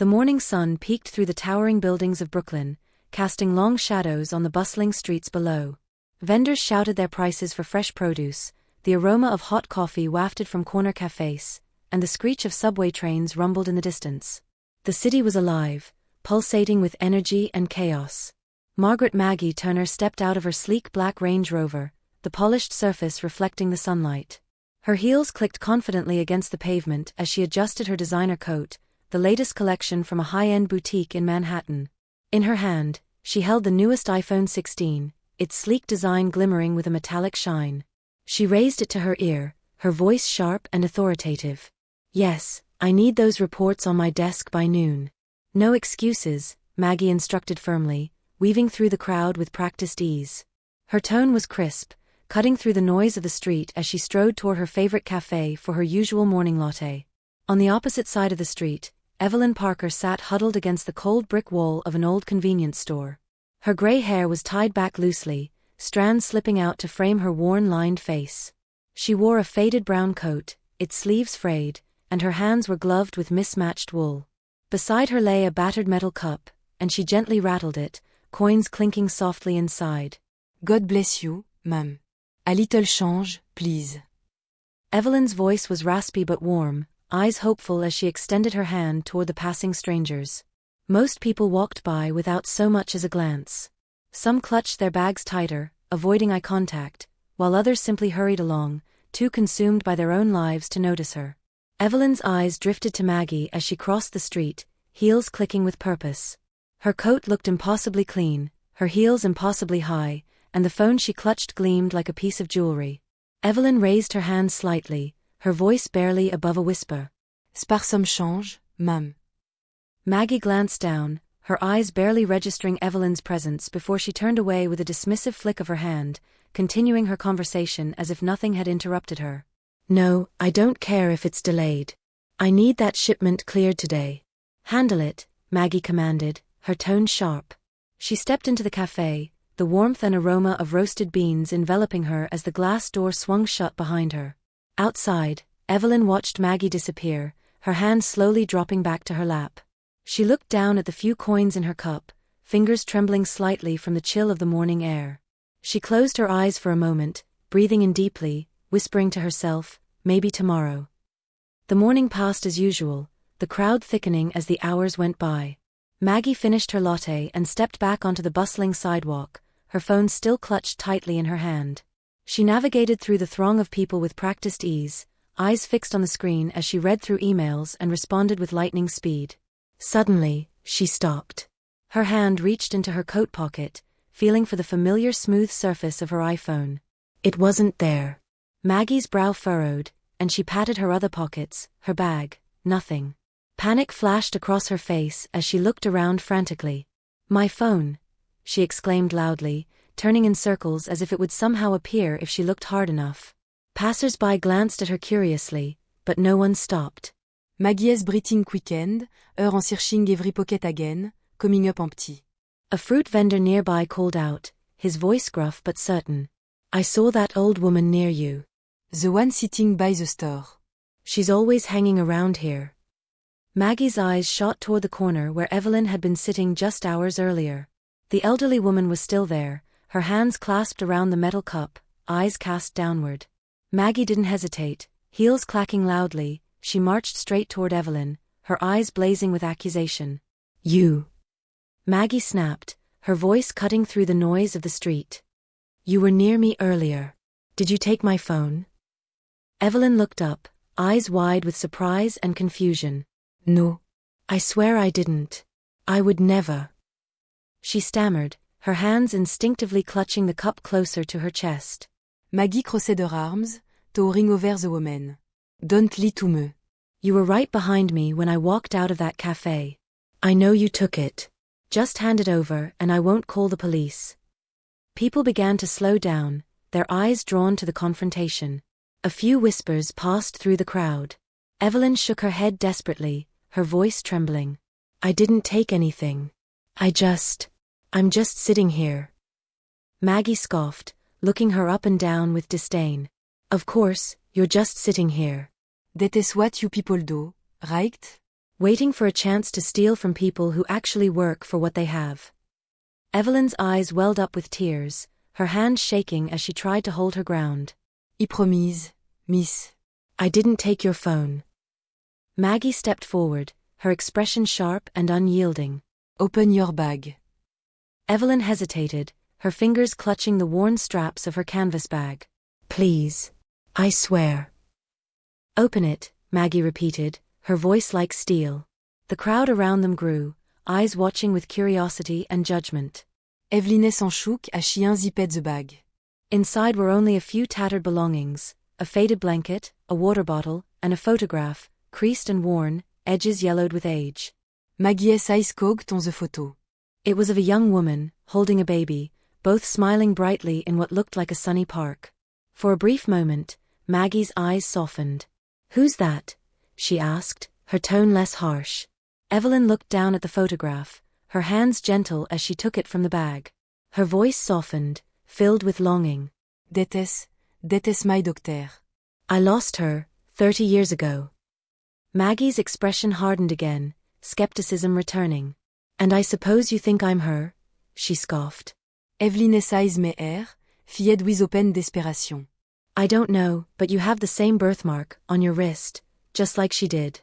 The morning sun peeked through the towering buildings of Brooklyn, casting long shadows on the bustling streets below. Vendors shouted their prices for fresh produce, the aroma of hot coffee wafted from corner cafes, and the screech of subway trains rumbled in the distance. The city was alive, pulsating with energy and chaos. Margaret Maggie Turner stepped out of her sleek black Range Rover, the polished surface reflecting the sunlight. Her heels clicked confidently against the pavement as she adjusted her designer coat, the latest collection from a high-end boutique in Manhattan. In her hand, she held the newest iPhone 16, its sleek design glimmering with a metallic shine. She raised it to her ear, her voice sharp and authoritative. "Yes, I need those reports on my desk by noon." "No excuses," Maggie instructed firmly, weaving through the crowd with practiced ease. Her tone was crisp, cutting through the noise of the street as she strode toward her favorite cafe for her usual morning latte. On the opposite side of the street, Evelyn Parker sat huddled against the cold brick wall of an old convenience store. Her gray hair was tied back loosely, strands slipping out to frame her worn, lined face. She wore a faded brown coat, its sleeves frayed, and her hands were gloved with mismatched wool. Beside her lay a battered metal cup, and she gently rattled it, coins clinking softly inside. "God bless you, ma'am. A little change, please." Evelyn's voice was raspy but warm, eyes hopeful as she extended her hand toward the passing strangers. Most people walked by without so much as a glance. Some clutched their bags tighter, avoiding eye contact, while others simply hurried along, too consumed by their own lives to notice her. Evelyn's eyes drifted to Maggie as she crossed the street, heels clicking with purpose. Her coat looked impossibly clean, her heels impossibly high, and the phone she clutched gleamed like a piece of jewelry. Evelyn raised her hand slightly, her voice barely above a whisper. "Spare some change, ma'am." Maggie glanced down, her eyes barely registering Evelyn's presence before she turned away with a dismissive flick of her hand, continuing her conversation as if nothing had interrupted her. "No, I don't care if it's delayed. I need that shipment cleared today." "Handle it," Maggie commanded, her tone sharp. She stepped into the cafe, the warmth and aroma of roasted beans enveloping her as the glass door swung shut behind her. Outside, Evelyn watched Maggie disappear, her hand slowly dropping back to her lap. She looked down at the few coins in her cup, fingers trembling slightly from the chill of the morning air. She closed her eyes for a moment, breathing in deeply, whispering to herself, "Maybe tomorrow." The morning passed as usual, the crowd thickening as the hours went by. Maggie finished her latte and stepped back onto the bustling sidewalk, her phone still clutched tightly in her hand. She navigated through the throng of people with practiced ease, eyes fixed on the screen as she read through emails and responded with lightning speed. Suddenly, she stopped. Her hand reached into her coat pocket, feeling for the familiar smooth surface of her iPhone. It wasn't there. Maggie's brow furrowed, and she patted her other pockets, her bag, nothing. Panic flashed across her face as she looked around frantically. "My phone," she exclaimed loudly, turning in circles as if it would somehow appear if she looked hard enough. Passers-by glanced at her curiously, but no one stopped. "Maggie's breathing quickened, her en searching every pocket again, coming up empty." A fruit vendor nearby called out, his voice gruff but certain. "I saw that old woman near you." "The one sitting by the store." "She's always hanging around here." Maggie's eyes shot toward the corner where Evelyn had been sitting just hours earlier. The elderly woman was still there, her hands clasped around the metal cup, eyes cast downward. Maggie didn't hesitate, heels clacking loudly, she marched straight toward Evelyn, her eyes blazing with accusation. "You!" Maggie snapped, her voice cutting through the noise of the street. "You were near me earlier. Did you take my phone?" Evelyn looked up, eyes wide with surprise and confusion. "No. I swear I didn't. I would never." She stammered, her hands instinctively clutching the cup closer to her chest. Maggie crossed her arms, towering over the woman. "Don't lie to me." "You were right behind me when I walked out of that cafe. I know you took it. Just hand it over and I won't call the police." People began to slow down, their eyes drawn to the confrontation. A few whispers passed through the crowd. Evelyn shook her head desperately, her voice trembling. "I didn't take anything. I'm just sitting here." Maggie scoffed, looking her up and down with disdain. "Of course, you're just sitting here. That is what you people do, right?" Waiting for a chance to steal from people who actually work for what they have. Evelyn's eyes welled up with tears, her hand shaking as she tried to hold her ground. I promise, miss. I didn't take your phone. Maggie stepped forward, her expression sharp and unyielding. Open your bag. Evelyn hesitated, her fingers clutching the worn straps of her canvas bag. Please. I swear. Open it, Maggie repeated, her voice like steel. The crowd around them grew, eyes watching with curiosity and judgment. Evelyn s'en chouk as she unzipped the bag. Inside were only a few tattered belongings, a faded blanket, a water bottle, and a photograph, creased and worn, edges yellowed with age. Maggie s'est cogged on the photo. It was of a young woman, holding a baby, both smiling brightly in what looked like a sunny park. For a brief moment, Maggie's eyes softened. Who's that? She asked, her tone less harsh. Evelyn looked down at the photograph, her hands gentle as she took it from the bag. Her voice softened, filled with longing. That is my doctor. I lost her, 30 years ago. Maggie's expression hardened again, skepticism returning. And I suppose you think I'm her? She scoffed. Evelyn s'est me fied with open desperation. I don't know, but you have the same birthmark, on your wrist, just like she did.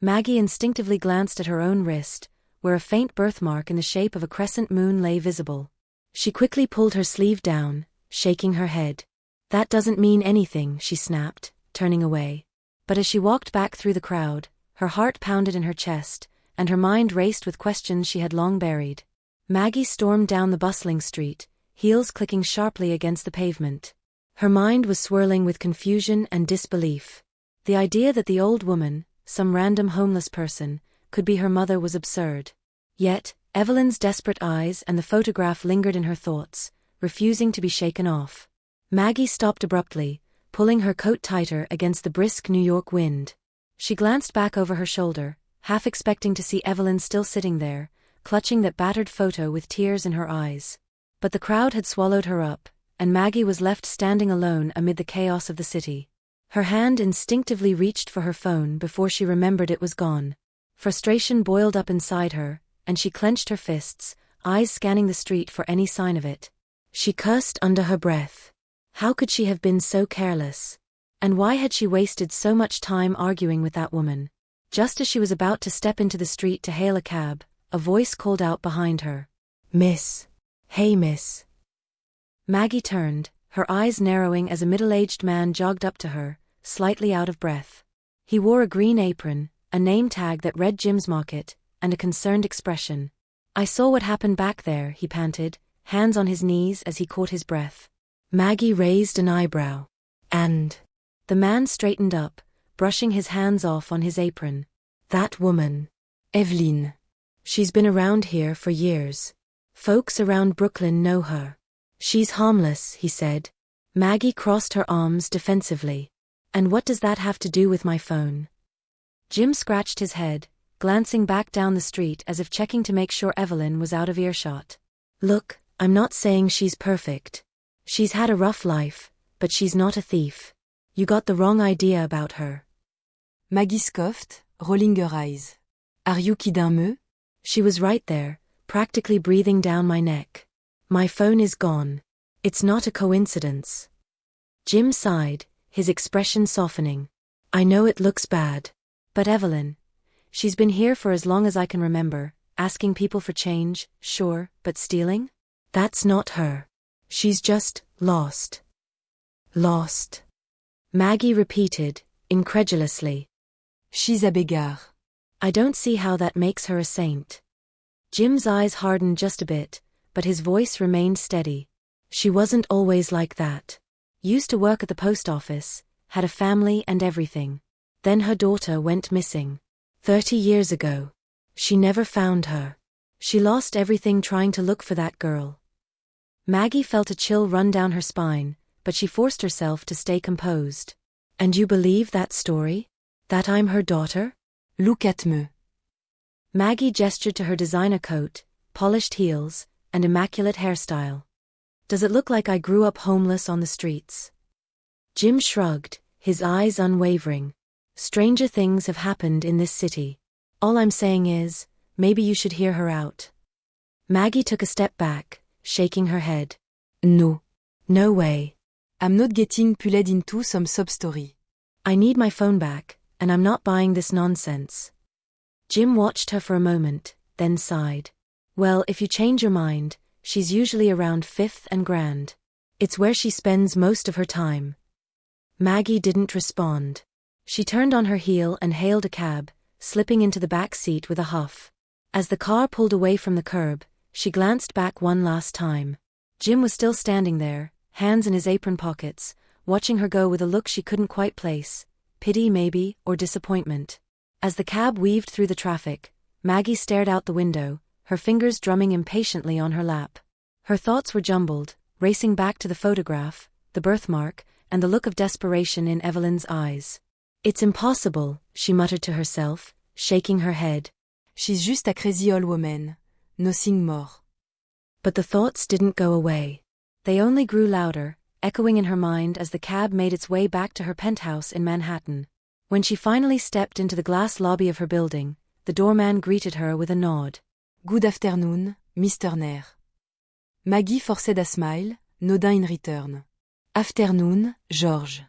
Maggie instinctively glanced at her own wrist, where a faint birthmark in the shape of a crescent moon lay visible. She quickly pulled her sleeve down, shaking her head. That doesn't mean anything, she snapped, turning away. But as she walked back through the crowd, her heart pounded in her chest, and her mind raced with questions she had long buried. Maggie stormed down the bustling street, heels clicking sharply against the pavement. Her mind was swirling with confusion and disbelief. The idea that the old woman, some random homeless person, could be her mother was absurd. Yet, Evelyn's desperate eyes and the photograph lingered in her thoughts, refusing to be shaken off. Maggie stopped abruptly, pulling her coat tighter against the brisk New York wind. She glanced back over her shoulder, half expecting to see Evelyn still sitting there, clutching that battered photo with tears in her eyes. But the crowd had swallowed her up, and Maggie was left standing alone amid the chaos of the city. Her hand instinctively reached for her phone before she remembered it was gone. Frustration boiled up inside her, and she clenched her fists, eyes scanning the street for any sign of it. She cursed under her breath. How could she have been so careless? And why had she wasted so much time arguing with that woman? Just as she was about to step into the street to hail a cab, a voice called out behind her. Miss. Hey, miss. Maggie turned, her eyes narrowing as a middle-aged man jogged up to her, slightly out of breath. He wore a green apron, a name tag that read Jim's Market, and a concerned expression. I saw what happened back there, he panted, hands on his knees as he caught his breath. Maggie raised an eyebrow. And? The man straightened up, brushing his hands off on his apron. That woman. Evelyn. She's been around here for years. Folks around Brooklyn know her. She's harmless, he said. Maggie crossed her arms defensively. And what does that have to do with my phone? Jim scratched his head, glancing back down the street as if checking to make sure Evelyn was out of earshot. Look, I'm not saying she's perfect. She's had a rough life, but she's not a thief. You got the wrong idea about her. Maggie scoffed, rolling her eyes. Are you kidding me? She was right there, practically breathing down my neck. My phone is gone. It's not a coincidence. Jim sighed, his expression softening. I know it looks bad. But Evelyn. She's been here for as long as I can remember, asking people for change, sure, but stealing? That's not her. She's just lost. Lost. Maggie repeated, incredulously. She's a beggar. I don't see how that makes her a saint. Jim's eyes hardened just a bit, but his voice remained steady. She wasn't always like that. Used to work at the post office, had a family and everything. Then her daughter went missing. 30 years ago. She never found her. She lost everything trying to look for that girl. Maggie felt a chill run down her spine, but she forced herself to stay composed. And you believe that story? That I'm her daughter? Look at me. Maggie gestured to her designer coat, polished heels, and immaculate hairstyle. Does it look like I grew up homeless on the streets? Jim shrugged, his eyes unwavering. Stranger things have happened in this city. All I'm saying is, maybe you should hear her out. Maggie took a step back, shaking her head. No. No way. I'm not getting pulled into some sob story. I need my phone back, and I'm not buying this nonsense. Jim watched her for a moment, then sighed. Well, if you change your mind, she's usually around 5th and Grand. It's where she spends most of her time. Maggie didn't respond. She turned on her heel and hailed a cab, slipping into the back seat with a huff. As the car pulled away from the curb, she glanced back one last time. Jim was still standing there, hands in his apron pockets, watching her go with a look she couldn't quite place, pity maybe, or disappointment. As the cab weaved through the traffic, Maggie stared out the window, her fingers drumming impatiently on her lap. Her thoughts were jumbled, racing back to the photograph, the birthmark, and the look of desperation in Evelyn's eyes. It's impossible, she muttered to herself, shaking her head. She's just a crazy old woman. Nothing more. But the thoughts didn't go away. They only grew louder, echoing in her mind as the cab made its way back to her penthouse in Manhattan. When she finally stepped into the glass lobby of her building, the doorman greeted her with a nod. Good afternoon, Mr. Nair. Maggie forced a smile, nodding in return. Afternoon, George.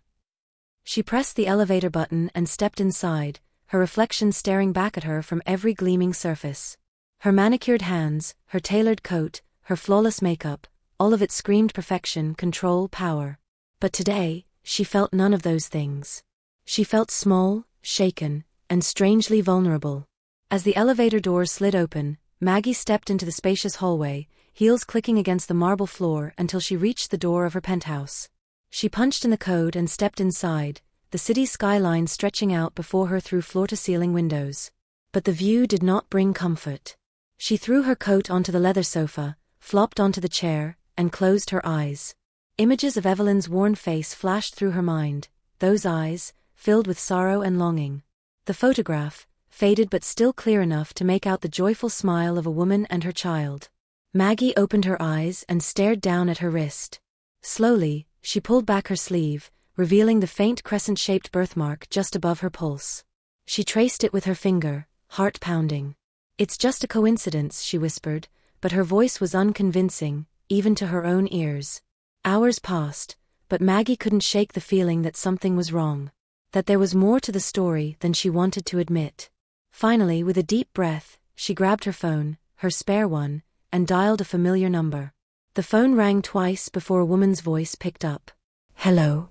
She pressed the elevator button and stepped inside, her reflection staring back at her from every gleaming surface. Her manicured hands, her tailored coat, her flawless makeup, all of it screamed perfection, control, power. But today, she felt none of those things. She felt small, shaken, and strangely vulnerable. As the elevator doors slid open, Maggie stepped into the spacious hallway, heels clicking against the marble floor until she reached the door of her penthouse. She punched in the code and stepped inside, the city skyline stretching out before her through floor-to-ceiling windows. But the view did not bring comfort. She threw her coat onto the leather sofa, flopped onto the chair, and closed her eyes. Images of Evelyn's worn face flashed through her mind, those eyes, filled with sorrow and longing. The photograph, faded but still clear enough to make out the joyful smile of a woman and her child. Maggie opened her eyes and stared down at her wrist. Slowly, she pulled back her sleeve, revealing the faint crescent-shaped birthmark just above her pulse. She traced it with her finger, heart pounding. It's just a coincidence, she whispered, but her voice was unconvincing, even to her own ears. Hours passed, but Maggie couldn't shake the feeling that something was wrong, that there was more to the story than she wanted to admit. Finally, with a deep breath, she grabbed her phone, her spare one, and dialed a familiar number. The phone rang twice before a woman's voice picked up. Hello?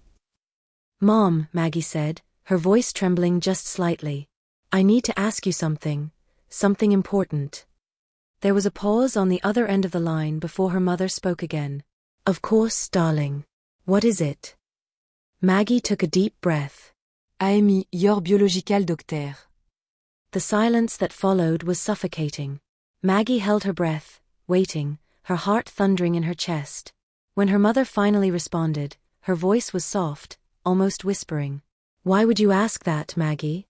Mom, Maggie said, her voice trembling just slightly. I need to ask you something important. There was a pause on the other end of the line before her mother spoke again. Of course, darling. What is it? Maggie took a deep breath. Amy, your biological doctor. The silence that followed was suffocating. Maggie held her breath, waiting, her heart thundering in her chest. When her mother finally responded, her voice was soft, almost whispering. Why would you ask that, Maggie?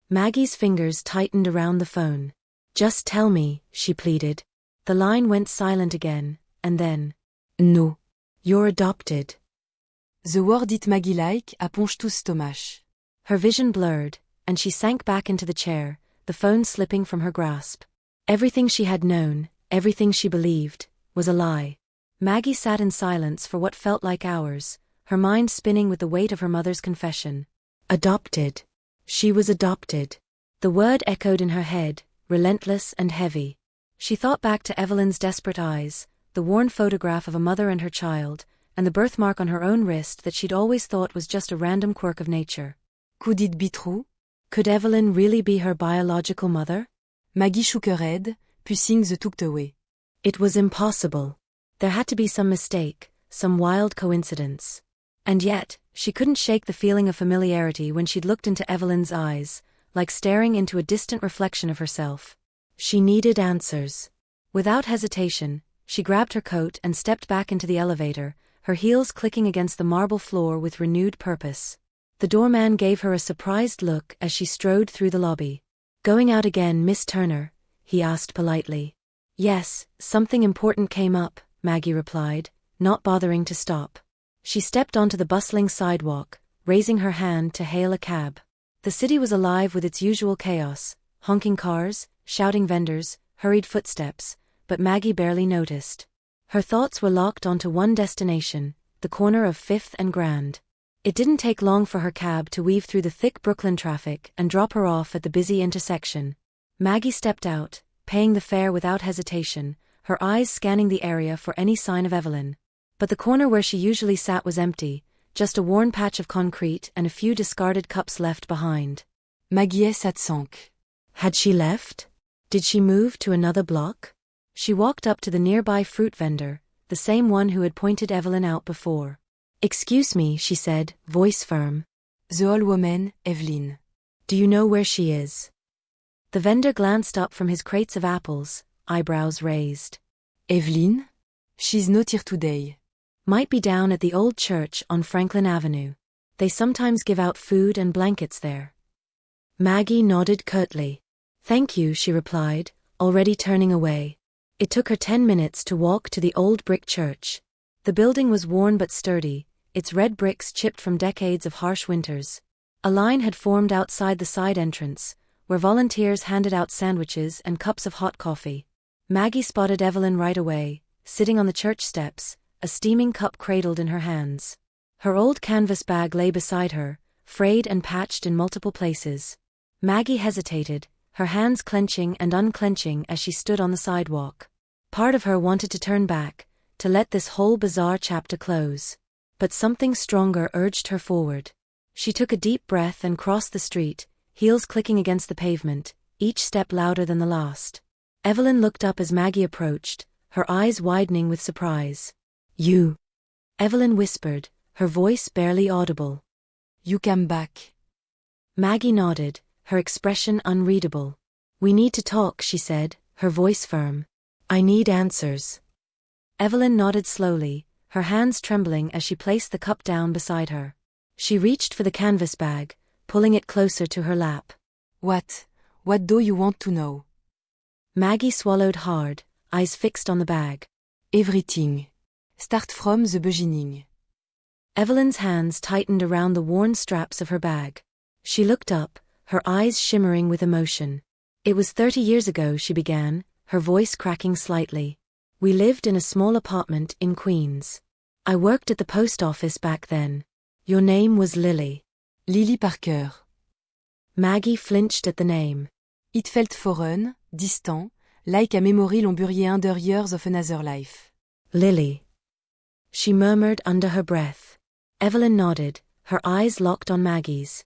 Maggie's fingers tightened around the phone. Just tell me, she pleaded. The line went silent again, and then, No. You're adopted. The word hit Maggie like a punch to stomach. Her vision blurred, and she sank back into the chair, the phone slipping from her grasp. Everything she had known, everything she believed, was a lie. Maggie sat in silence for what felt like hours, her mind spinning with the weight of her mother's confession. Adopted. She was adopted. The word echoed in her head, relentless and heavy. She thought back to Evelyn's desperate eyes, the worn photograph of a mother and her child, and the birthmark on her own wrist that she'd always thought was just a random quirk of nature. Could it be true? Could Evelyn really be her biological mother? Maggie shook her head, pushing the tucked away. It was impossible. There had to be some mistake, some wild coincidence. And yet, she couldn't shake the feeling of familiarity when she'd looked into Evelyn's eyes, like staring into a distant reflection of herself. She needed answers. Without hesitation, she grabbed her coat and stepped back into the elevator, her heels clicking against the marble floor with renewed purpose. The doorman gave her a surprised look as she strode through the lobby. Going out again, Miss Turner? He asked politely. Yes, something important came up, Maggie replied, not bothering to stop. She stepped onto the bustling sidewalk, raising her hand to hail a cab. The city was alive with its usual chaos, honking cars, shouting vendors, hurried footsteps, but Maggie barely noticed. Her thoughts were locked onto one destination, the corner of 5th and Grand. It didn't take long for her cab to weave through the thick Brooklyn traffic and drop her off at the busy intersection. Maggie stepped out, paying the fare without hesitation, her eyes scanning the area for any sign of Evelyn. But the corner where she usually sat was empty, just a worn patch of concrete and a few discarded cups left behind. Maggie sat sank. Had she left? Did she move to another block? She walked up to the nearby fruit vendor, the same one who had pointed Evelyn out before. "Excuse me," she said, voice firm. The old woman, Evelyn. "Do you know where she is?" The vendor glanced up from his crates of apples, eyebrows raised. Evelyn? She's not here today. Might be down at the old church on Franklin Avenue. They sometimes give out food and blankets there. Maggie nodded curtly. "Thank you," she replied, already turning away. It took her 10 minutes to walk to the old brick church. The building was worn but sturdy, its red bricks chipped from decades of harsh winters. A line had formed outside the side entrance, where volunteers handed out sandwiches and cups of hot coffee. Maggie spotted Evelyn right away, sitting on the church steps, a steaming cup cradled in her hands. Her old canvas bag lay beside her, frayed and patched in multiple places. Maggie hesitated, her hands clenching and unclenching as she stood on the sidewalk. Part of her wanted to turn back, to let this whole bizarre chapter close. But something stronger urged her forward. She took a deep breath and crossed the street, heels clicking against the pavement, each step louder than the last. Evelyn looked up as Maggie approached, her eyes widening with surprise. "You," Evelyn whispered, her voice barely audible. "You came back." Maggie nodded, her expression unreadable. "We need to talk," she said, her voice firm. "I need answers." Evelyn nodded slowly, her hands trembling as she placed the cup down beside her. She reached for the canvas bag, pulling it closer to her lap. What do you want to know?" Maggie swallowed hard, eyes fixed on the bag. "Everything. Start from the beginning." Evelyn's hands tightened around the worn straps of her bag. She looked up, her eyes shimmering with emotion. "It was 30 years ago," she began, her voice cracking slightly. "We lived in a small apartment in Queens. I worked at the post office back then. Your name was Lily." Lily Parker. Maggie flinched at the name. It felt foreign, distant, like a memory long buried under years of another life. "Lily," she murmured under her breath. Evelyn nodded, her eyes locked on Maggie's.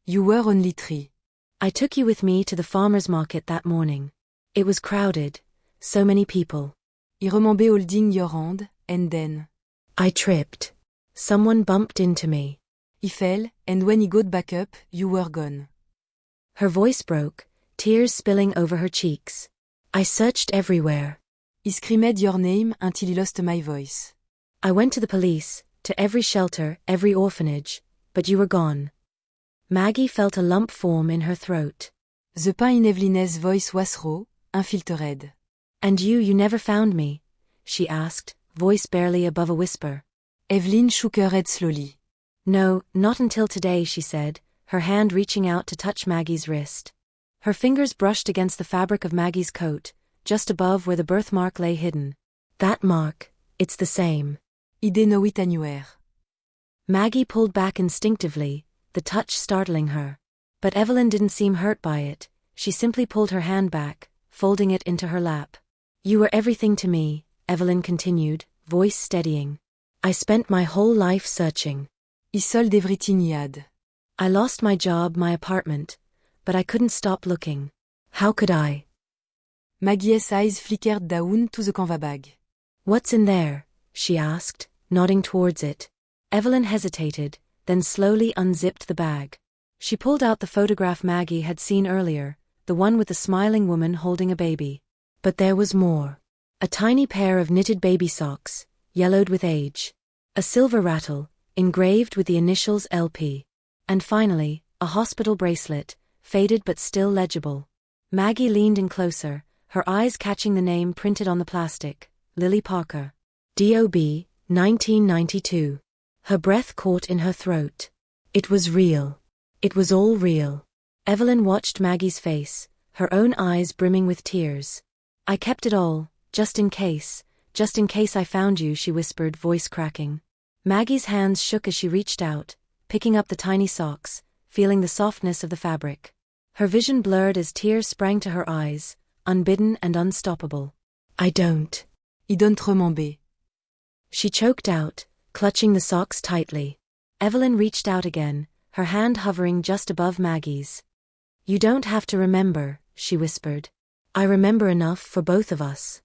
"You were only 3. "I took you with me to the farmer's market that morning. It was crowded, so many people. I remember holding your hand, and then I tripped. Someone bumped into me. I fell, and when I got back up, you were gone." Her voice broke, tears spilling over her cheeks. "I searched everywhere. I screamed your name until I lost my voice. I went to the police, to every shelter, every orphanage, but you were gone." Maggie felt a lump form in her throat. The pain in Evelyn's voice was raw, unfiltered. "And you never found me?" she asked, voice barely above a whisper. Evelyn shook her head slowly. "No, not until today," she said, her hand reaching out to touch Maggie's wrist. Her fingers brushed against the fabric of Maggie's coat, just above where the birthmark lay hidden. "That mark, it's the same." I didn't know it anywhere. Maggie pulled back instinctively, the touch startling her. But Evelyn didn't seem hurt by it, she simply pulled her hand back, folding it into her lap. "You were everything to me," Evelyn continued, voice steadying. "I spent my whole life searching. I sold everything I had. I lost my job, my apartment, but I couldn't stop looking. How could I?" Maggie's eyes flickered down to the canvas bag. "What's in there?" she asked, nodding towards it. Evelyn hesitated, then slowly unzipped the bag. She pulled out the photograph Maggie had seen earlier, the one with the smiling woman holding a baby. But there was more. A tiny pair of knitted baby socks, yellowed with age. A silver rattle, engraved with the initials LP. And finally, a hospital bracelet, faded but still legible. Maggie leaned in closer, her eyes catching the name printed on the plastic, Lily Parker. D.O.B., 1992. Her breath caught in her throat. It was real. It was all real. Evelyn watched Maggie's face, her own eyes brimming with tears. "I kept it all, just in case I found you," she whispered, voice cracking. Maggie's hands shook as she reached out, picking up the tiny socks, feeling the softness of the fabric. Her vision blurred as tears sprang to her eyes, unbidden and unstoppable. "I don't remember," she choked out, clutching the socks tightly. Evelyn reached out again, her hand hovering just above Maggie's. "You don't have to remember," she whispered. "I remember enough for both of us."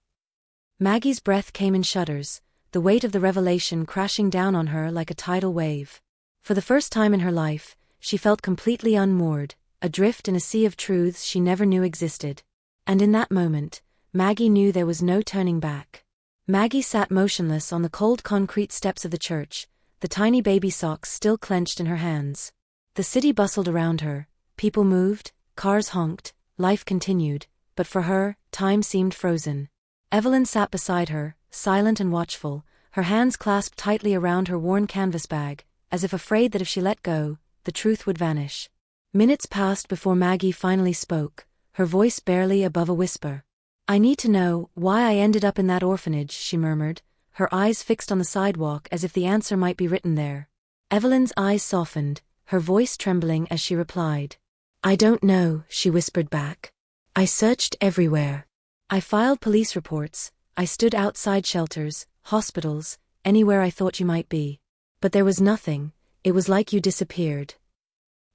Maggie's breath came in shudders, the weight of the revelation crashing down on her like a tidal wave. For the first time in her life, she felt completely unmoored, adrift in a sea of truths she never knew existed. And in that moment, Maggie knew there was no turning back. Maggie sat motionless on the cold concrete steps of the church, the tiny baby socks still clenched in her hands. The city bustled around her, people moved, cars honked, life continued, but for her, time seemed frozen. Evelyn sat beside her, silent and watchful, her hands clasped tightly around her worn canvas bag, as if afraid that if she let go, the truth would vanish. Minutes passed before Maggie finally spoke, her voice barely above a whisper. "I need to know why I ended up in that orphanage," she murmured, her eyes fixed on the sidewalk as if the answer might be written there. Evelyn's eyes softened, her voice trembling as she replied. "I don't know," she whispered back. "I searched everywhere. I filed police reports, I stood outside shelters, hospitals, anywhere I thought you might be. But there was nothing, it was like you disappeared."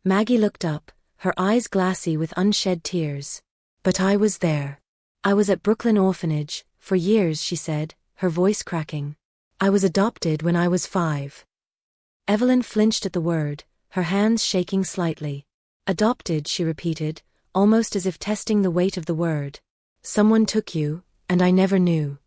Maggie looked up, her eyes glassy with unshed tears. "But I was there. I was at Brooklyn Orphanage, for years," she said, her voice cracking. "I was adopted when I was 5. Evelyn flinched at the word, her hands shaking slightly. "Adopted," she repeated, almost as if testing the weight of the word. "Someone took you, and I never knew."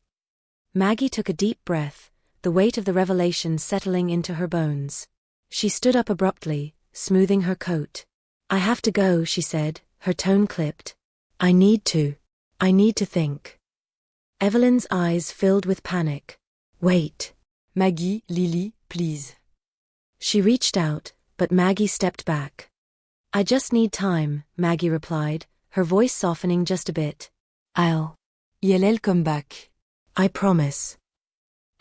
Maggie took a deep breath, the weight of the revelation settling into her bones. She stood up abruptly, smoothing her coat. "I have to go," she said, her tone clipped. I need to think." Evelyn's eyes filled with panic. "Wait. Maggie, Lily, please." She reached out, but Maggie stepped back. "I just need time," Maggie replied, her voice softening just a bit. I'll come back. I promise."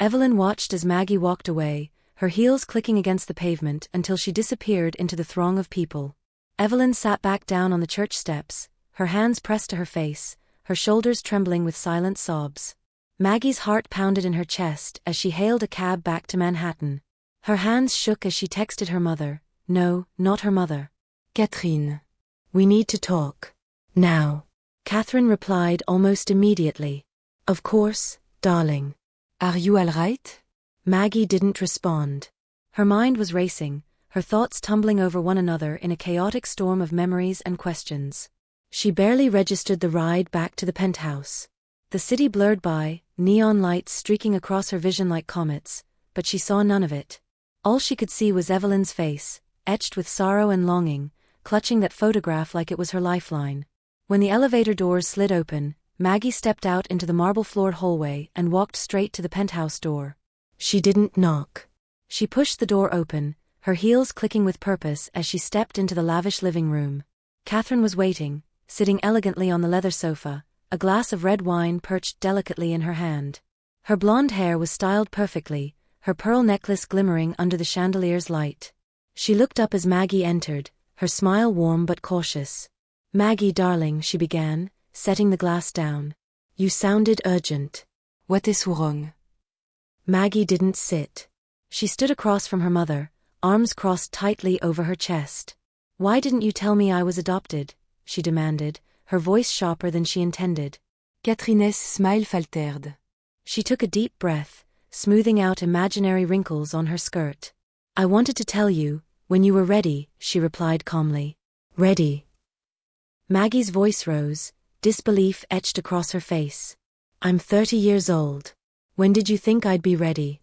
Evelyn watched as Maggie walked away, her heels clicking against the pavement until she disappeared into the throng of people. Evelyn sat back down on the church steps, her hands pressed to her face, her shoulders trembling with silent sobs. Maggie's heart pounded in her chest as she hailed a cab back to Manhattan. Her hands shook as she texted her mother. No, not her mother. Catherine. "We need to talk. Now." Catherine replied almost immediately. "Of course, darling." Are you all right? Maggie didn't respond. Her mind was racing, her thoughts tumbling over one another in a chaotic storm of memories and questions. She barely registered the ride back to the penthouse. The city blurred by, neon lights streaking across her vision like comets, but she saw none of it. All she could see was Evelyn's face, etched with sorrow and longing, clutching that photograph like it was her lifeline. When the elevator doors slid open, Maggie stepped out into the marble-floored hallway and walked straight to the penthouse door. She didn't knock. She pushed the door open, her heels clicking with purpose as she stepped into the lavish living room. Catherine was waiting, sitting elegantly on the leather sofa, a glass of red wine perched delicately in her hand. Her blonde hair was styled perfectly, her pearl necklace glimmering under the chandelier's light. She looked up as Maggie entered, her smile warm but cautious. "Maggie, darling," she began, setting the glass down. "You sounded urgent." What is wrong? Maggie didn't sit. She stood across from her mother, arms crossed tightly over her chest. "Why didn't you tell me I was adopted?" she demanded, her voice sharper than she intended. Catherine's smile faltered. She took a deep breath, smoothing out imaginary wrinkles on her skirt. "I wanted to tell you, when you were ready," she replied calmly. "Ready?" Maggie's voice rose, disbelief etched across her face. "I'm 30 years old. When did you think I'd be ready?"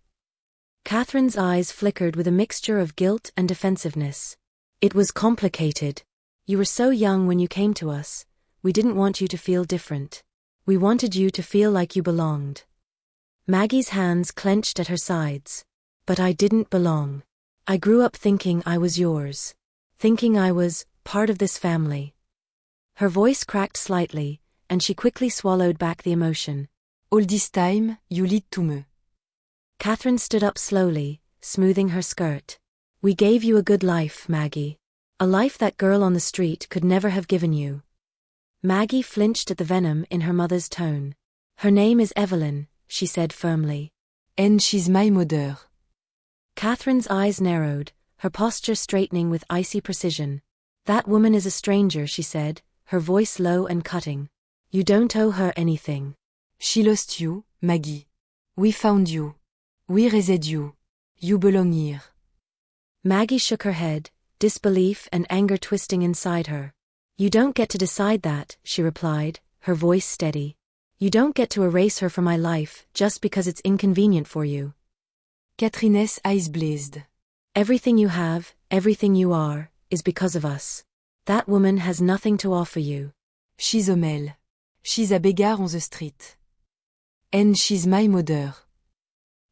Catherine's eyes flickered with a mixture of guilt and defensiveness. "It was complicated. You were so young when you came to us. We didn't want you to feel different. We wanted you to feel like you belonged." Maggie's hands clenched at her sides. "But I didn't belong. I grew up thinking I was yours. Thinking I was part of this family." Her voice cracked slightly, and she quickly swallowed back the emotion. All this time, you lied to me. Catherine stood up slowly, smoothing her skirt. We gave you a good life, Maggie. A life that girl on the street could never have given you. Maggie flinched at the venom in her mother's tone. Her name is Evelyn, she said firmly. And she's my mother. Catherine's eyes narrowed, her posture straightening with icy precision. That woman is a stranger, she said, her voice low and cutting. You don't owe her anything. She lost you, Maggie. We found you. We raised you. You belong here. Maggie shook her head, disbelief and anger twisting inside her. You don't get to decide that, she replied, her voice steady. You don't get to erase her from my life just because it's inconvenient for you. Catherine's eyes blazed. Everything you have, everything you are, is because of us. That woman has nothing to offer you. She's a male. She's a beggar on the street. And she's my mother.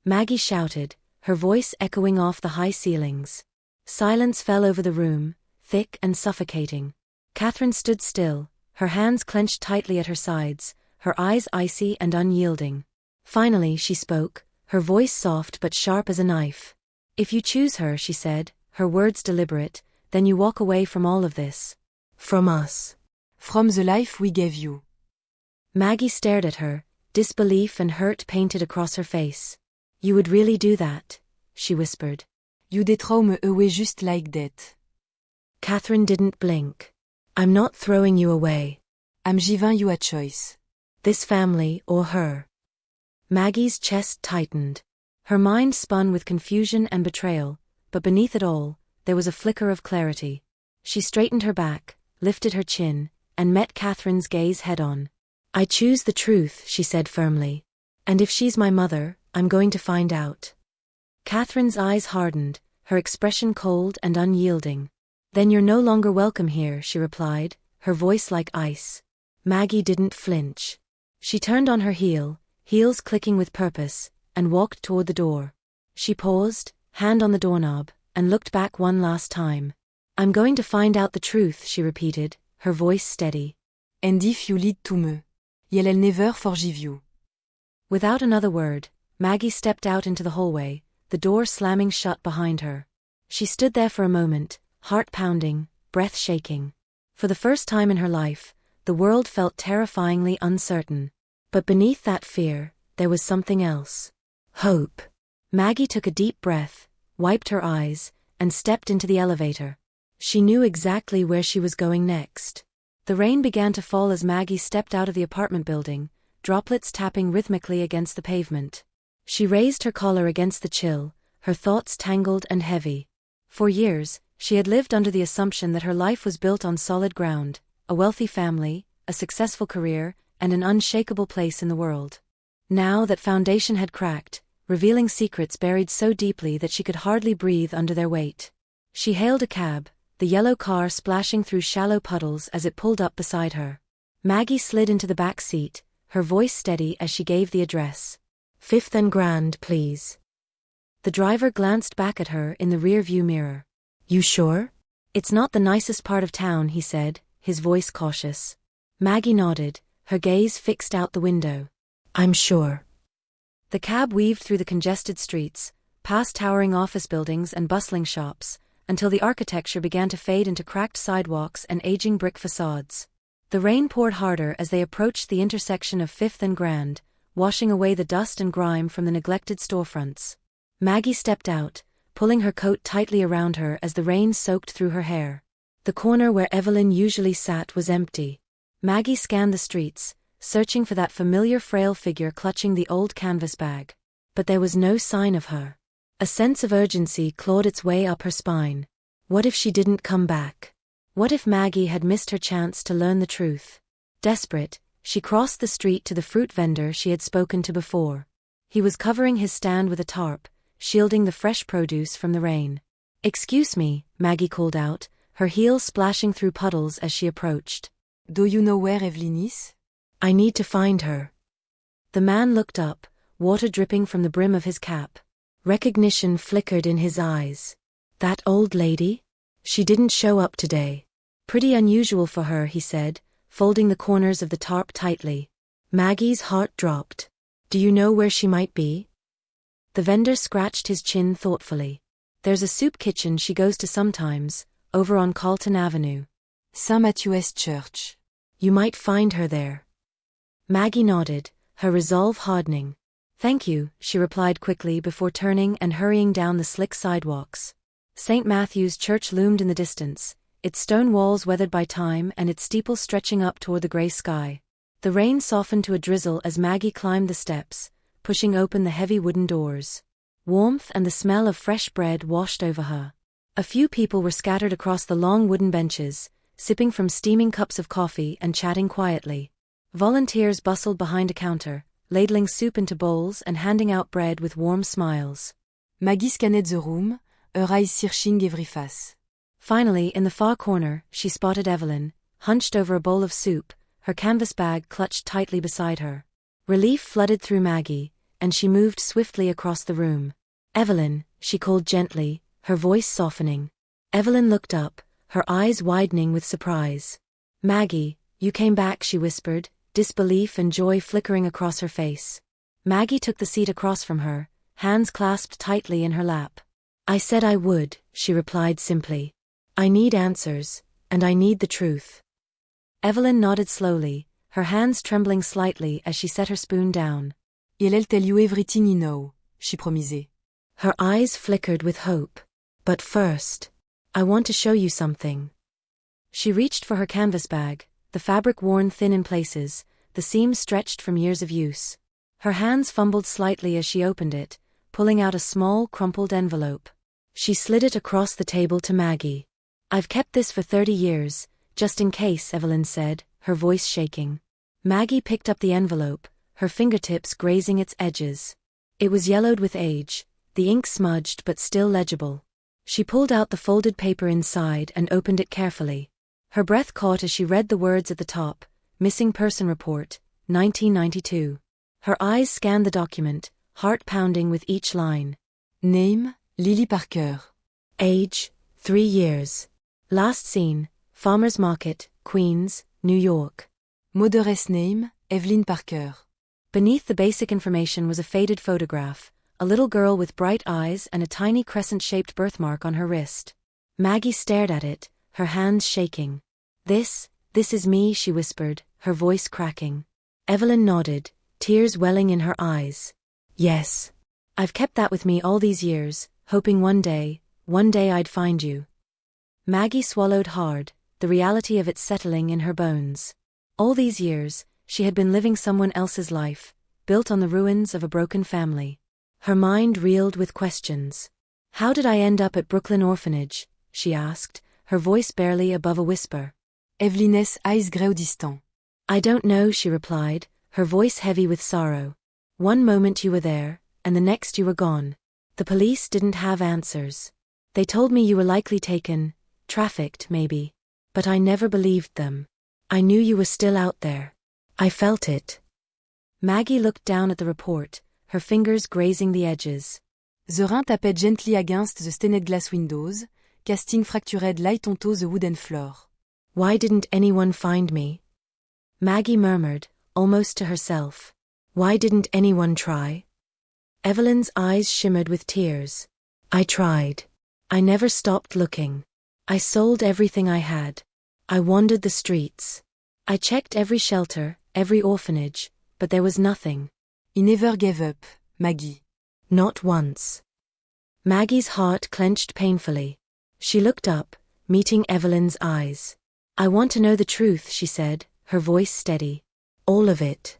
Maggie shouted, her voice echoing off the high ceilings. Silence fell over the room, thick and suffocating. Catherine stood still, her hands clenched tightly at her sides, her eyes icy and unyielding. Finally she spoke, her voice soft but sharp as a knife. If you choose her, she said, her words deliberate, then you walk away from all of this. From us. From the life we gave you. Maggie stared at her, disbelief and hurt painted across her face. You would really do that? She whispered. You'd throw me away just like that. Catherine didn't blink. I'm not throwing you away. I'm giving you a choice. This family or her. Maggie's chest tightened. Her mind spun with confusion and betrayal, but beneath it all, there was a flicker of clarity. She straightened her back, lifted her chin, and met Catherine's gaze head-on. I choose the truth, she said firmly. And if she's my mother, I'm going to find out. Catherine's eyes hardened, her expression cold and unyielding. Then you're no longer welcome here, she replied, her voice like ice. Maggie didn't flinch. She turned on her heel, heels clicking with purpose, and walked toward the door. She paused, hand on the doorknob, and looked back one last time. I'm going to find out the truth, she repeated, her voice steady. And if you lied to me, you'll never forgive you. Without another word, Maggie stepped out into the hallway, the door slamming shut behind her. She stood there for a moment, heart pounding, breath shaking. For the first time in her life, the world felt terrifyingly uncertain. But beneath that fear, there was something else. Hope. Maggie took a deep breath, wiped her eyes, and stepped into the elevator. She knew exactly where she was going next. The rain began to fall as Maggie stepped out of the apartment building, droplets tapping rhythmically against the pavement. She raised her collar against the chill, her thoughts tangled and heavy. For years, she had lived under the assumption that her life was built on solid ground, a wealthy family, a successful career, and an unshakable place in the world. Now that foundation had cracked, revealing secrets buried so deeply that she could hardly breathe under their weight. She hailed a cab, the yellow car splashing through shallow puddles as it pulled up beside her. Maggie slid into the back seat, her voice steady as she gave the address. 5th and Grand, please. The driver glanced back at her in the rear-view mirror. You sure? It's not the nicest part of town, he said, his voice cautious. Maggie nodded, her gaze fixed out the window. I'm sure. The cab weaved through the congested streets, past towering office buildings and bustling shops, until the architecture began to fade into cracked sidewalks and aging brick facades. The rain poured harder as they approached the intersection of 5th and Grand, washing away the dust and grime from the neglected storefronts. Maggie stepped out, pulling her coat tightly around her as the rain soaked through her hair. The corner where Evelyn usually sat was empty. Maggie scanned the streets, searching for that familiar frail figure clutching the old canvas bag. But there was no sign of her. A sense of urgency clawed its way up her spine. What if she didn't come back? What if Maggie had missed her chance to learn the truth? Desperate, she crossed the street to the fruit vendor she had spoken to before. He was covering his stand with a tarp, shielding the fresh produce from the rain. Excuse me, Maggie called out, her heels splashing through puddles as she approached. Do you know where Evelyn is? I need to find her. The man looked up, water dripping from the brim of his cap. Recognition flickered in his eyes. That old lady? She didn't show up today. Pretty unusual for her, he said, folding the corners of the tarp tightly. Maggie's heart dropped. Do you know where she might be? The vendor scratched his chin thoughtfully. There's a soup kitchen she goes to sometimes, over on Carlton Avenue. Saint Mathieu's Church. You might find her there. Maggie nodded, her resolve hardening. Thank you, she replied quickly before turning and hurrying down the slick sidewalks. St. Matthew's Church loomed in the distance, its stone walls weathered by time and its steeple stretching up toward the gray sky. The rain softened to a drizzle as Maggie climbed the steps, pushing open the heavy wooden doors. Warmth and the smell of fresh bread washed over her. A few people were scattered across the long wooden benches, sipping from steaming cups of coffee and chatting quietly. Volunteers bustled behind a counter, ladling soup into bowls and handing out bread with warm smiles. Maggie scanned the room, her eyes searching every face. Finally, in the far corner, she spotted Evelyn, hunched over a bowl of soup, her canvas bag clutched tightly beside her. Relief flooded through Maggie, and she moved swiftly across the room. Evelyn, she called gently, her voice softening. Evelyn looked up, her eyes widening with surprise. Maggie, you came back, she whispered, disbelief and joy flickering across her face. Maggie took the seat across from her, hands clasped tightly in her lap. I said I would, she replied simply. I need answers, and I need the truth. Evelyn nodded slowly, her hands trembling slightly as she set her spoon down. I'll tell you everything you know, she promised. Her eyes flickered with hope. But first, I want to show you something. She reached for her canvas bag, the fabric worn thin in places, the seams stretched from years of use. Her hands fumbled slightly as she opened it, pulling out a small, crumpled envelope. She slid it across the table to Maggie. I've kept this for 30 years, just in case, Evelyn said, her voice shaking. Maggie picked up the envelope, her fingertips grazing its edges. It was yellowed with age, the ink smudged but still legible. She pulled out the folded paper inside and opened it carefully. Her breath caught as she read the words at the top, Missing Person Report, 1992. Her eyes scanned the document, heart pounding with each line. Name, Lily Parker. Age, 3 years. Last seen, Farmers Market, Queens, New York. Mother's name, Evelyn Parker. Beneath the basic information was a faded photograph, a little girl with bright eyes and a tiny crescent-shaped birthmark on her wrist. Maggie stared at it, her hands shaking. This is me, she whispered, her voice cracking. Evelyn nodded, tears welling in her eyes. Yes. I've kept that with me all these years, hoping one day I'd find you. Maggie swallowed hard, the reality of it settling in her bones. All these years, she had been living someone else's life, built on the ruins of a broken family. Her mind reeled with questions. How did I end up at Brooklyn Orphanage? She asked, her voice barely above a whisper. Evelyn's eyes grew distant. I don't know, she replied, her voice heavy with sorrow. One moment you were there, and the next you were gone. The police didn't have answers. They told me you were likely taken, trafficked maybe. But I never believed them. I knew you were still out there. I felt it. Maggie looked down at the report, her fingers grazing the edges. The rain tapped gently against the stained glass windows, casting fractured light onto the wooden floor. Why didn't anyone find me? Maggie murmured, almost to herself. Why didn't anyone try? Evelyn's eyes shimmered with tears. I tried. I never stopped looking. I sold everything I had. I wandered the streets. I checked every shelter, every orphanage, but there was nothing. You never gave up, Maggie. Not once. Maggie's heart clenched painfully. She looked up, meeting Evelyn's eyes. I want to know the truth, she said, her voice steady. All of it.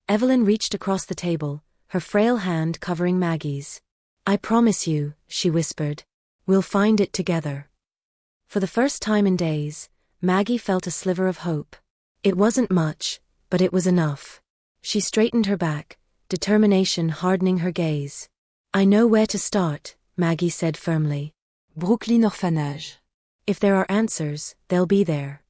Evelyn reached across the table, her frail hand covering Maggie's. I promise you, she whispered. We'll find it together. For the first time in days, Maggie felt a sliver of hope. It wasn't much, but it was enough. She straightened her back, determination hardening her gaze. I know where to start, Maggie said firmly. Brooklyn Orphanage. If there are answers, they'll be there.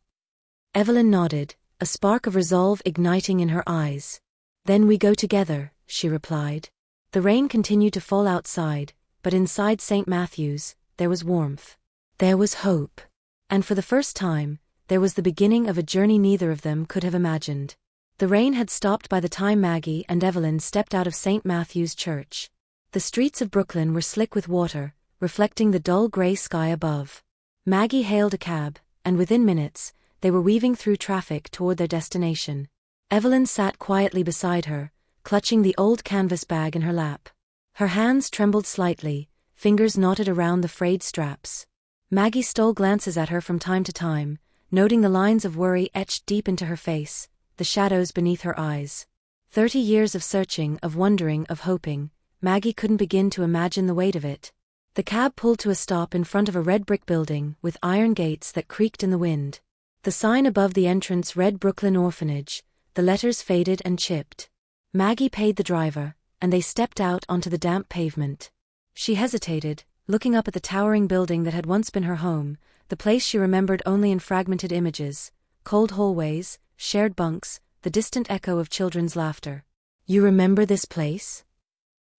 Evelyn nodded, a spark of resolve igniting in her eyes. Then we go together, she replied. The rain continued to fall outside, but inside St. Matthew's, there was warmth. There was hope. And for the first time, there was the beginning of a journey neither of them could have imagined. The rain had stopped by the time Maggie and Evelyn stepped out of St. Matthew's Church. The streets of Brooklyn were slick with water, reflecting the dull gray sky above. Maggie hailed a cab, and within minutes, they were weaving through traffic toward their destination. Evelyn sat quietly beside her, clutching the old canvas bag in her lap. Her hands trembled slightly, fingers knotted around the frayed straps. Maggie stole glances at her from time to time, noting the lines of worry etched deep into her face, the shadows beneath her eyes. 30 years of searching, of wondering, of hoping, Maggie couldn't begin to imagine the weight of it. The cab pulled to a stop in front of a red brick building with iron gates that creaked in the wind. The sign above the entrance read Brooklyn Orphanage, the letters faded and chipped. Maggie paid the driver, and they stepped out onto the damp pavement. She hesitated, looking up at the towering building that had once been her home, the place she remembered only in fragmented images, cold hallways, shared bunks, the distant echo of children's laughter. "You remember this place?"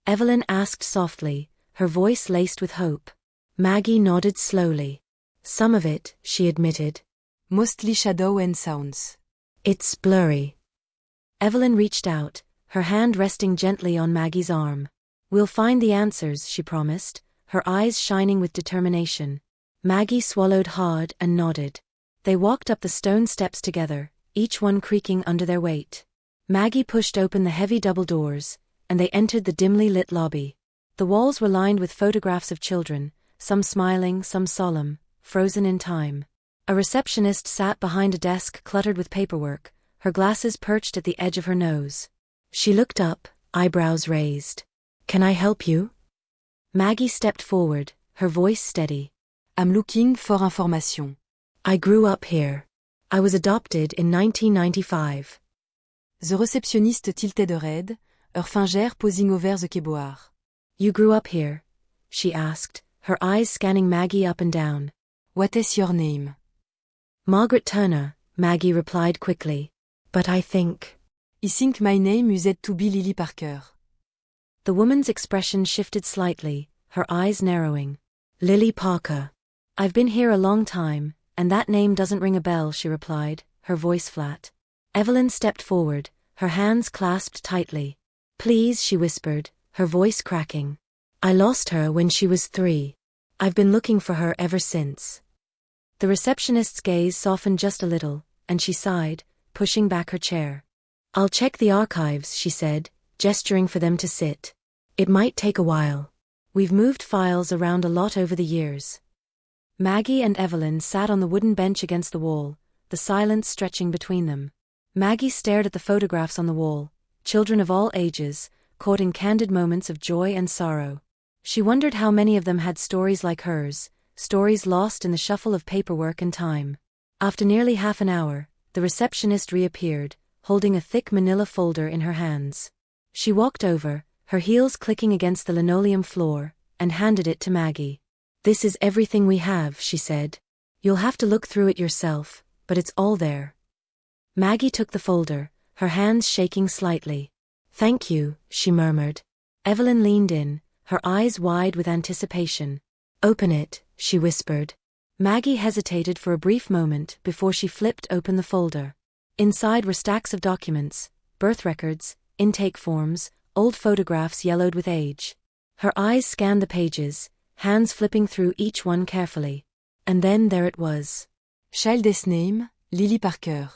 Evelyn asked softly, her voice laced with hope. Maggie nodded slowly. "Some of it," she admitted. Mostly shadow and sounds. "It's blurry." Evelyn reached out, her hand resting gently on Maggie's arm. "We'll find the answers," she promised, her eyes shining with determination. Maggie swallowed hard and nodded. They walked up the stone steps together, each one creaking under their weight. Maggie pushed open the heavy double doors, and they entered the dimly lit lobby. The walls were lined with photographs of children, some smiling, some solemn, frozen in time. A receptionist sat behind a desk cluttered with paperwork, her glasses perched at the edge of her nose. She looked up, eyebrows raised. "Can I help you?" Maggie stepped forward, her voice steady. "I'm looking for information." "I grew up here. I was adopted in 1995. The receptioniste tilted her head, her fingers posing over the keyboard. "You grew up here?" she asked, her eyes scanning Maggie up and down. "What is your name?" "Margaret Turner," Maggie replied quickly. "But I think my name is to be Lily Parker." The woman's expression shifted slightly, her eyes narrowing. "Lily Parker. I've been here a long time, and that name doesn't ring a bell," she replied, her voice flat. Evelyn stepped forward, her hands clasped tightly. "Please," she whispered, her voice cracking. "I lost her when she was 3. I've been looking for her ever since." The receptionist's gaze softened just a little, and she sighed, pushing back her chair. "I'll check the archives," she said, gesturing for them to sit. "It might take a while. We've moved files around a lot over the years." Maggie and Evelyn sat on the wooden bench against the wall, the silence stretching between them. Maggie stared at the photographs on the wall, children of all ages, caught in candid moments of joy and sorrow. She wondered how many of them had stories like hers, stories lost in the shuffle of paperwork and time. After nearly half an hour, the receptionist reappeared, holding a thick manila folder in her hands. She walked over, her heels clicking against the linoleum floor, and handed it to Maggie. "This is everything we have," she said. "You'll have to look through it yourself, but it's all there." Maggie took the folder, her hands shaking slightly. "Thank you," she murmured. Evelyn leaned in, her eyes wide with anticipation. "Open it," she whispered. Maggie hesitated for a brief moment before she flipped open the folder. Inside were stacks of documents, birth records, intake forms, old photographs yellowed with age. Her eyes scanned the pages, hands flipping through each one carefully. And then there it was. Child's name, Lily Parker.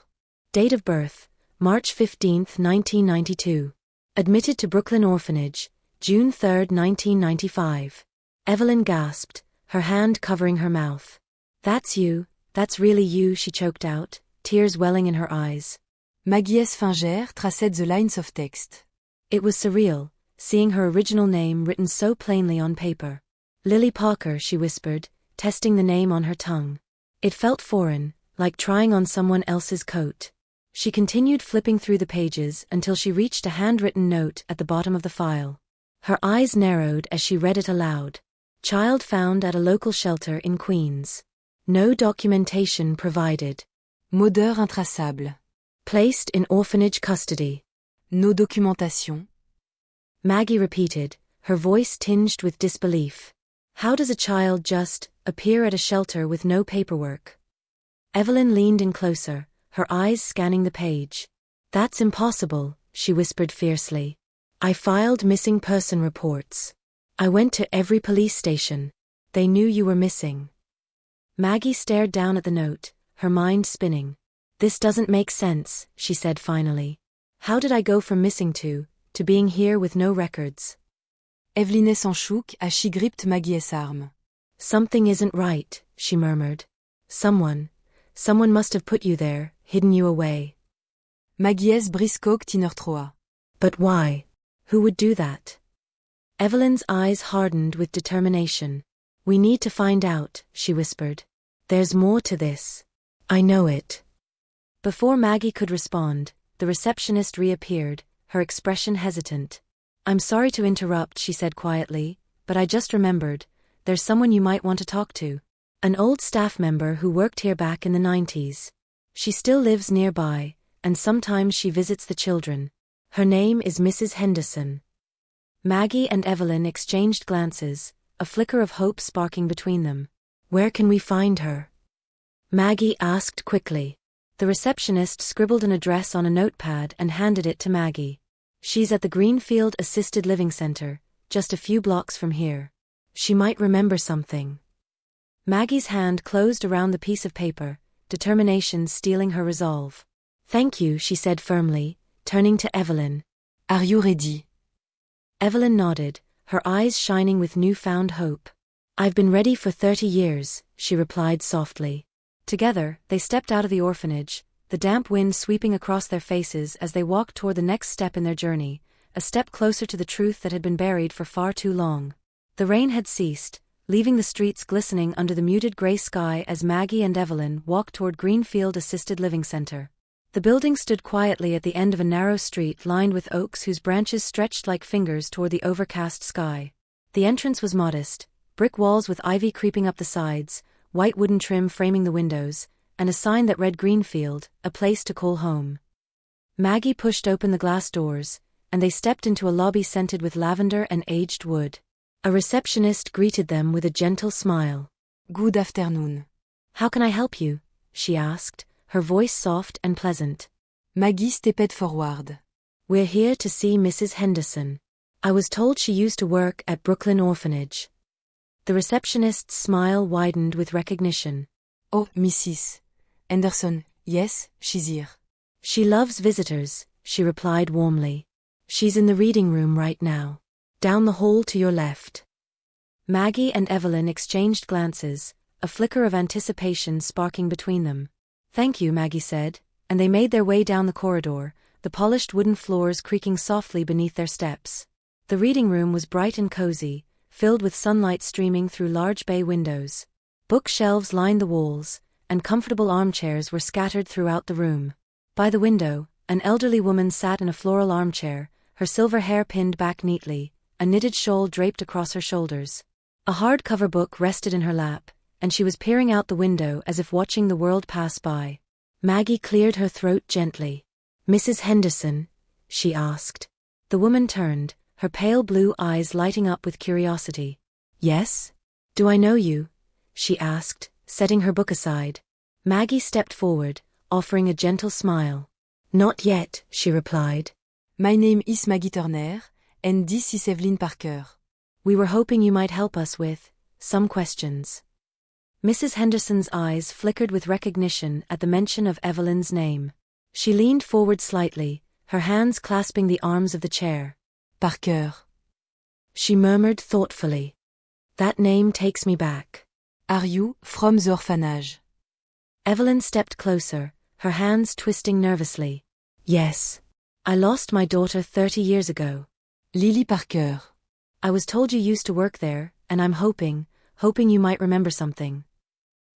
Date of birth, March 15, 1992. Admitted to Brooklyn Orphanage, June 3, 1995. Evelyn gasped, her hand covering her mouth. "That's you, that's really you," she choked out, tears welling in her eyes. Maggie's fingers traced the lines of text. It was surreal, seeing her original name written so plainly on paper. "Lily Parker," she whispered, testing the name on her tongue. It felt foreign, like trying on someone else's coat. She continued flipping through the pages until she reached a handwritten note at the bottom of the file. Her eyes narrowed as she read it aloud. "Child found at a local shelter in Queens. No documentation provided. Modeur intraçable. Placed in orphanage custody. No documentation." Maggie repeated, her voice tinged with disbelief. How does a child just appear at a shelter with no paperwork? Evelyn leaned in closer, her eyes scanning the page. That's impossible, she whispered fiercely. I filed missing person reports. I went to every police station. They knew you were missing. Maggie stared down at the note, her mind spinning. This doesn't make sense, she said finally. How did I go from missing to being here with no records? Eveline s'enchouque à she gripped Maggie's arm. Something isn't right, she murmured. Someone must have put you there, hidden you away. Maggie's briscoque tinertroa. But why? Who would do that? Evelyn's eyes hardened with determination. We need to find out, she whispered. There's more to this. I know it. Before Maggie could respond, the receptionist reappeared, her expression hesitant. I'm sorry to interrupt, she said quietly, but I just remembered, there's someone you might want to talk to. An old staff member who worked here back in the 90s. She still lives nearby, and sometimes she visits the children. Her name is Mrs. Henderson. Maggie and Evelyn exchanged glances, a flicker of hope sparking between them. Where can we find her? Maggie asked quickly. The receptionist scribbled an address on a notepad and handed it to Maggie. She's at the Greenfield Assisted Living Center, just a few blocks from here. She might remember something. Maggie's hand closed around the piece of paper, determination stealing her resolve. Thank you, she said firmly, turning to Evelyn. Are you ready? Evelyn nodded, her eyes shining with newfound hope. I've been ready for 30 years, she replied softly. Together, they stepped out of the orphanage, the damp wind sweeping across their faces as they walked toward the next step in their journey, a step closer to the truth that had been buried for far too long. The rain had ceased, leaving the streets glistening under the muted gray sky as Maggie and Evelyn walked toward Greenfield Assisted Living Center. The building stood quietly at the end of a narrow street lined with oaks whose branches stretched like fingers toward the overcast sky. The entrance was modest, brick walls with ivy creeping up the sides, white wooden trim framing the windows, and a sign that read Greenfield, a place to call home. Maggie pushed open the glass doors, and they stepped into a lobby scented with lavender and aged wood. A receptionist greeted them with a gentle smile. Good afternoon. How can I help you? She asked, her voice soft and pleasant. Maggie stepped forward. We're here to see Mrs. Henderson. I was told she used to work at Brooklyn Orphanage. The receptionist's smile widened with recognition. Oh, Mrs. Henderson, yes, she's here. She loves visitors, she replied warmly. She's in the reading room right now. Down the hall to your left. Maggie and Evelyn exchanged glances, a flicker of anticipation sparking between them. Thank you, Maggie said, and they made their way down the corridor, the polished wooden floors creaking softly beneath their steps. The reading room was bright and cozy, filled with sunlight streaming through large bay windows. Bookshelves lined the walls, and comfortable armchairs were scattered throughout the room. By the window, an elderly woman sat in a floral armchair, her silver hair pinned back neatly, a knitted shawl draped across her shoulders. A hardcover book rested in her lap, and she was peering out the window as if watching the world pass by. Maggie cleared her throat gently. Mrs. Henderson? She asked. The woman turned, her pale blue eyes lighting up with curiosity. Yes? Do I know you? She asked, setting her book aside. Maggie stepped forward, offering a gentle smile. Not yet, she replied. My name is Maggie Turner, and this is Evelyn Parker. We were hoping you might help us with some questions. Mrs. Henderson's eyes flickered with recognition at the mention of Evelyn's name. She leaned forward slightly, her hands clasping the arms of the chair. Parker. She murmured thoughtfully. That name takes me back. Are you from the orphanage? Evelyn stepped closer, her hands twisting nervously. Yes. I lost my daughter 30 years ago. Lily Parker. I was told you used to work there, and I'm hoping you might remember something.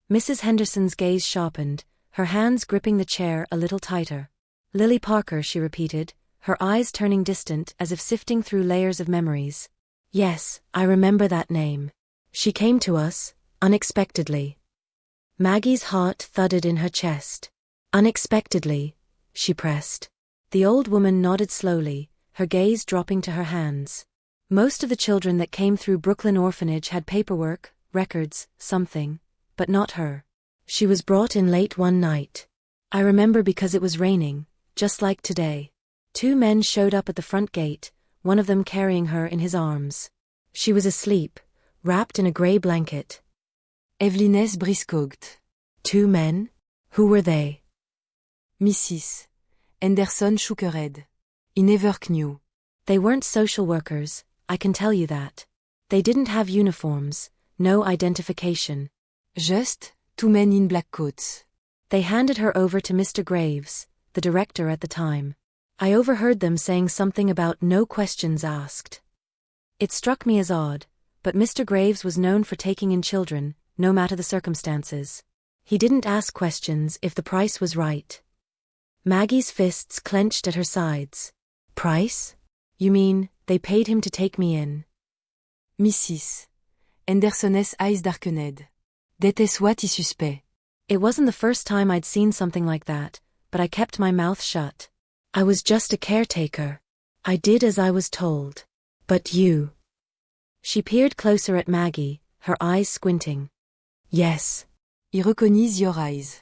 Mrs. Henderson's gaze sharpened, her hands gripping the chair a little tighter. Lily Parker, she repeated, her eyes turning distant as if sifting through layers of memories. Yes, I remember that name. She came to us, unexpectedly. Maggie's heart thudded in her chest. Unexpectedly, she pressed. The old woman nodded slowly, her gaze dropping to her hands. Most of the children that came through Brooklyn Orphanage had paperwork, records, something, but not her. She was brought in late one night. I remember because it was raining, just like today. Two men showed up at the front gate, one of them carrying her in his arms. She was asleep, wrapped in a grey blanket. Evelynès briscogt. Two men? Who were they? Mrs. Henderson shook her head. I never knew. They weren't social workers, I can tell you that. They didn't have uniforms, no identification. Just, two men in black coats. They handed her over to Mr. Graves, the director at the time. I overheard them saying something about no questions asked. It struck me as odd, but Mr. Graves was known for taking in children, no matter the circumstances. He didn't ask questions if the price was right. Maggie's fists clenched at her sides. Price? You mean, they paid him to take me in? Mrs. Henderson's eyes darkened. D'était soit I suspect. It wasn't the first time I'd seen something like that, but I kept my mouth shut. I was just a caretaker. I did as I was told. But you. She peered closer at Maggie, her eyes squinting. Yes. I recognize your eyes.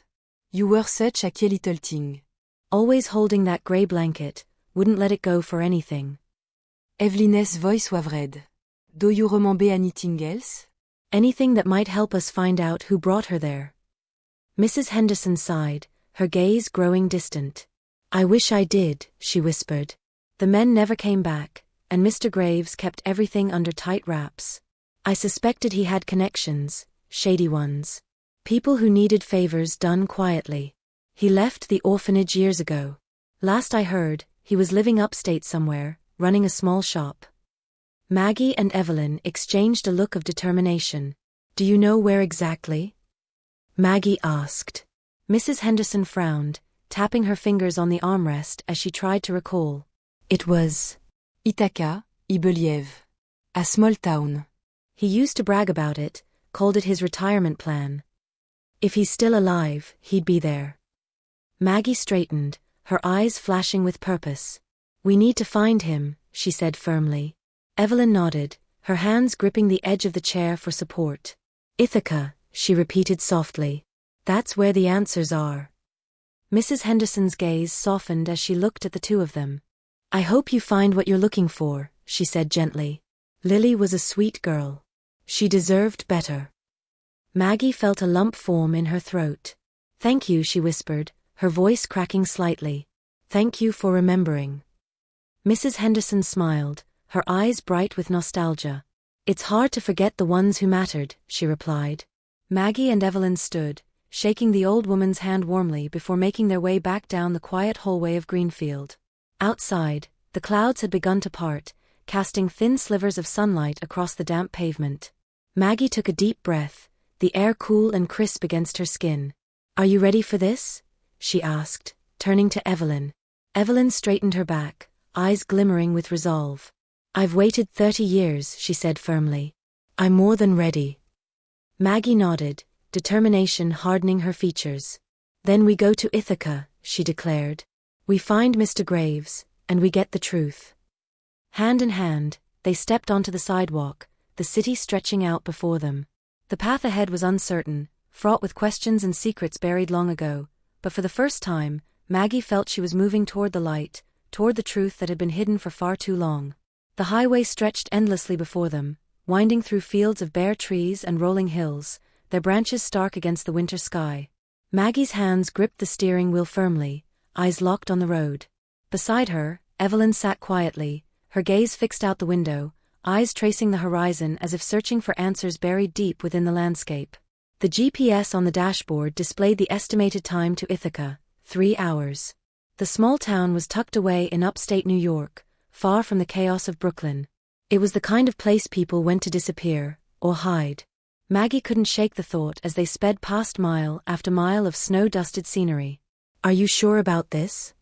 You were such a key little thing. Always holding that grey blanket, wouldn't let it go for anything. Evelyn's voice wavered. Do you remember anything else? Anything that might help us find out who brought her there. Mrs. Henderson sighed, her gaze growing distant. I wish I did, she whispered. The men never came back, and Mr. Graves kept everything under tight wraps. I suspected he had connections, shady ones. People who needed favors done quietly. He left the orphanage years ago. Last I heard, he was living upstate somewhere, running a small shop. Maggie and Evelyn exchanged a look of determination. Do you know where exactly? Maggie asked. Mrs. Henderson frowned, tapping her fingers on the armrest as she tried to recall. It was Ithaca, I believe. A small town. He used to brag about it, called it his retirement plan. If he's still alive, he'd be there. Maggie straightened, her eyes flashing with purpose. We need to find him, she said firmly. Evelyn nodded, her hands gripping the edge of the chair for support. Ithaca, she repeated softly. That's where the answers are. Mrs. Henderson's gaze softened as she looked at the two of them. I hope you find what you're looking for, she said gently. Lily was a sweet girl. She deserved better. Maggie felt a lump form in her throat. Thank you, she whispered, her voice cracking slightly. Thank you for remembering. Mrs. Henderson smiled, her eyes bright with nostalgia. It's hard to forget the ones who mattered, she replied. Maggie and Evelyn stood, shaking the old woman's hand warmly before making their way back down the quiet hallway of Greenfield. Outside, the clouds had begun to part, casting thin slivers of sunlight across the damp pavement. Maggie took a deep breath, the air cool and crisp against her skin. Are you ready for this? She asked, turning to Evelyn. Evelyn straightened her back, eyes glimmering with resolve. I've waited 30 years, she said firmly. I'm more than ready. Maggie nodded, determination hardening her features. Then we go to Ithaca, she declared. We find Mr. Graves, and we get the truth. Hand in hand, they stepped onto the sidewalk, the city stretching out before them. The path ahead was uncertain, fraught with questions and secrets buried long ago, but for the first time, Maggie felt she was moving toward the light, toward the truth that had been hidden for far too long. The highway stretched endlessly before them, winding through fields of bare trees and rolling hills, their branches stark against the winter sky. Maggie's hands gripped the steering wheel firmly, eyes locked on the road. Beside her, Evelyn sat quietly, her gaze fixed out the window, eyes tracing the horizon as if searching for answers buried deep within the landscape. The GPS on the dashboard displayed the estimated time to Ithaca, 3 hours. The small town was tucked away in upstate New York, far from the chaos of Brooklyn. It was the kind of place people went to disappear, or hide. Maggie couldn't shake the thought as they sped past mile after mile of snow-dusted scenery. Are you sure about this?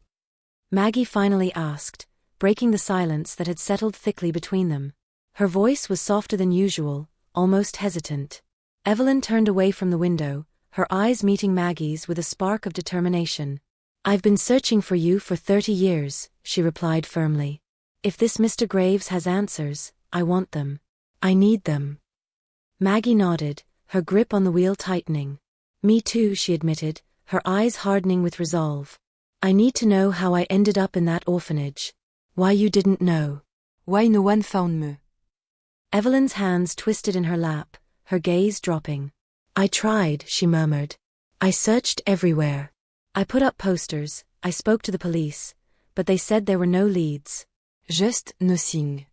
Maggie finally asked, breaking the silence that had settled thickly between them. Her voice was softer than usual, almost hesitant. Evelyn turned away from the window, her eyes meeting Maggie's with a spark of determination. I've been searching for you for 30 years, she replied firmly. If this Mr. Graves has answers, I want them. I need them. Maggie nodded, her grip on the wheel tightening. Me too, she admitted, her eyes hardening with resolve. I need to know how I ended up in that orphanage. Why you didn't know. Why no one found me? Evelyn's hands twisted in her lap, her gaze dropping. I tried, she murmured. I searched everywhere. I put up posters, I spoke to the police, but they said there were no leads. Just nothing.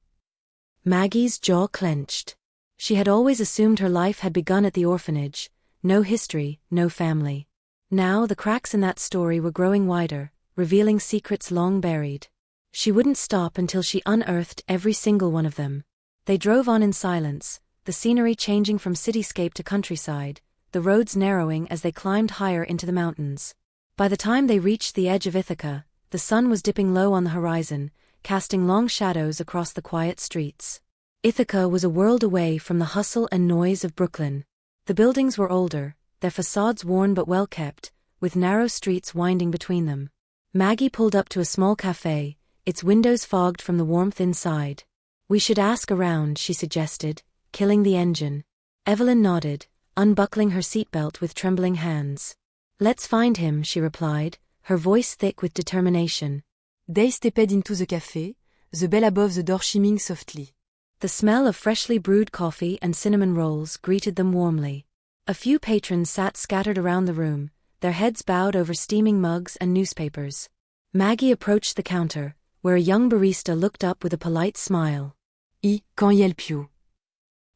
Maggie's jaw clenched. She had always assumed her life had begun at the orphanage, no history, no family. Now the cracks in that story were growing wider, revealing secrets long buried. She wouldn't stop until she unearthed every single one of them. They drove on in silence, the scenery changing from cityscape to countryside, the roads narrowing as they climbed higher into the mountains. By the time they reached the edge of Ithaca, the sun was dipping low on the horizon, casting long shadows across the quiet streets. Ithaca was a world away from the hustle and noise of Brooklyn. The buildings were older, their facades worn but well kept, with narrow streets winding between them. Maggie pulled up to a small cafe, its windows fogged from the warmth inside. We should ask around, she suggested, killing the engine. Evelyn nodded, unbuckling her seatbelt with trembling hands. Let's find him, she replied, her voice thick with determination. They stepped into the café, the bell above the door chiming softly. The smell of freshly brewed coffee and cinnamon rolls greeted them warmly. A few patrons sat scattered around the room, their heads bowed over steaming mugs and newspapers. Maggie approached the counter, where a young barista looked up with a polite smile. Can I help you?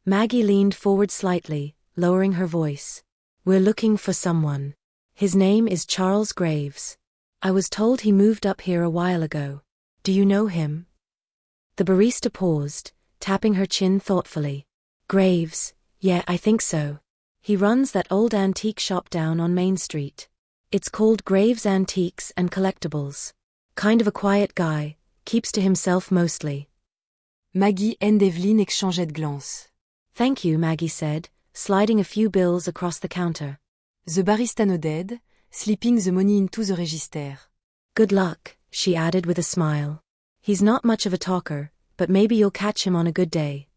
Maggie leaned forward slightly, lowering her voice. We're looking for someone. His name is Charles Graves. I was told he moved up here a while ago. Do you know him? The barista paused, tapping her chin thoughtfully. Graves, yeah, I think so. He runs that old antique shop down on Main Street. It's called Graves Antiques and Collectibles. Kind of a quiet guy, keeps to himself mostly. Maggie and Evelyn exchanged glances. Thank you, Maggie said, sliding a few bills across the counter. The barista nodded, slipping the money into the register. Good luck, she added with a smile. He's not much of a talker, but maybe you'll catch him on a good day.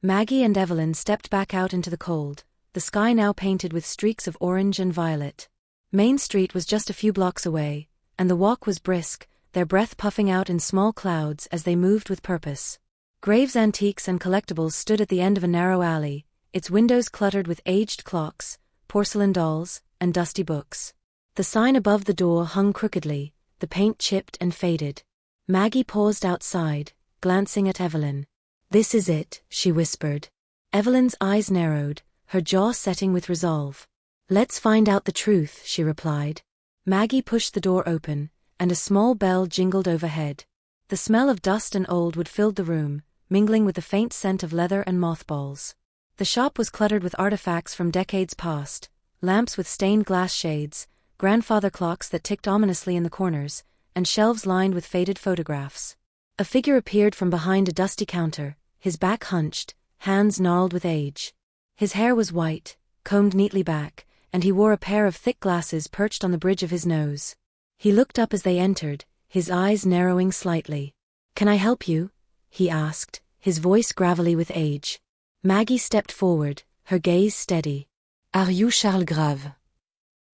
Maggie and Evelyn stepped back out into the cold, the sky now painted with streaks of orange and violet. Main Street was just a few blocks away, and the walk was brisk, their breath puffing out in small clouds as they moved with purpose. Graves Antiques and Collectibles stood at the end of a narrow alley, its windows cluttered with aged clocks, porcelain dolls, and dusty books. The sign above the door hung crookedly, the paint chipped and faded. Maggie paused outside, glancing at Evelyn. This is it, she whispered. Evelyn's eyes narrowed, her jaw setting with resolve. Let's find out the truth, she replied. Maggie pushed the door open, and a small bell jingled overhead. The smell of dust and old wood filled the room, mingling with the faint scent of leather and mothballs. The shop was cluttered with artifacts from decades past, lamps with stained glass shades, grandfather clocks that ticked ominously in the corners, and shelves lined with faded photographs. A figure appeared from behind a dusty counter, his back hunched, hands gnarled with age. His hair was white, combed neatly back, and he wore a pair of thick glasses perched on the bridge of his nose. He looked up as they entered, his eyes narrowing slightly. Can I help you? He asked, his voice gravelly with age. Maggie stepped forward, her gaze steady. Are you Charles Grave?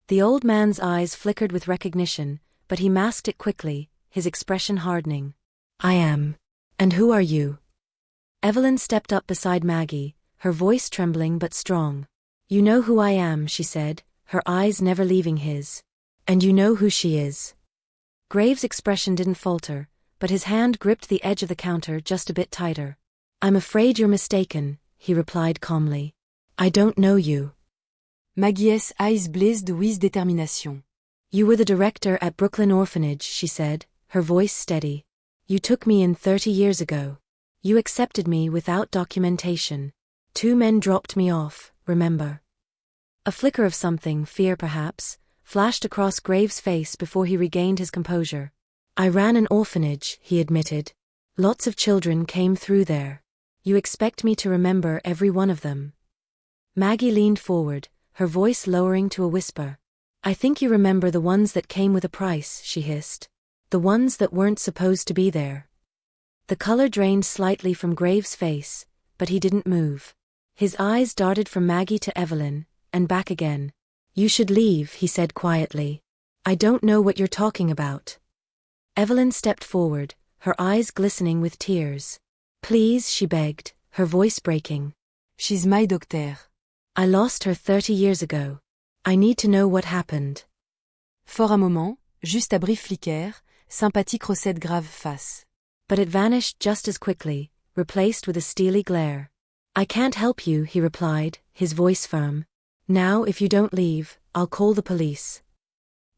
The old man's eyes flickered with recognition, but he masked it quickly, his expression hardening. I am. And who are you? Evelyn stepped up beside Maggie, her voice trembling but strong. You know who I am, she said, her eyes never leaving his. And you know who she is. Graves' expression didn't falter, but his hand gripped the edge of the counter just a bit tighter. I'm afraid you're mistaken, he replied calmly. I don't know you. Maggie's eyes blazed with determination. You were the director at Brooklyn Orphanage, she said, her voice steady. You took me in 30 years ago. You accepted me without documentation. 2 men dropped me off, remember? A flicker of something, fear perhaps, flashed across Graves' face before he regained his composure. I ran an orphanage, he admitted. Lots of children came through there. You expect me to remember every one of them? Maggie leaned forward, her voice lowering to a whisper. I think you remember the ones that came with a price, she hissed. The ones that weren't supposed to be there. The color drained slightly from Graves' face, but he didn't move. His eyes darted from Maggie to Evelyn, and back again. You should leave, he said quietly. I don't know what you're talking about. Evelyn stepped forward, her eyes glistening with tears. Please, she begged, her voice breaking. She's my doctor. I lost her 30 years ago. I need to know what happened. Fort un moment, juste à brief flicker, sympathique recette grave face. But it vanished just as quickly, replaced with a steely glare. I can't help you, he replied, his voice firm. Now if you don't leave, I'll call the police.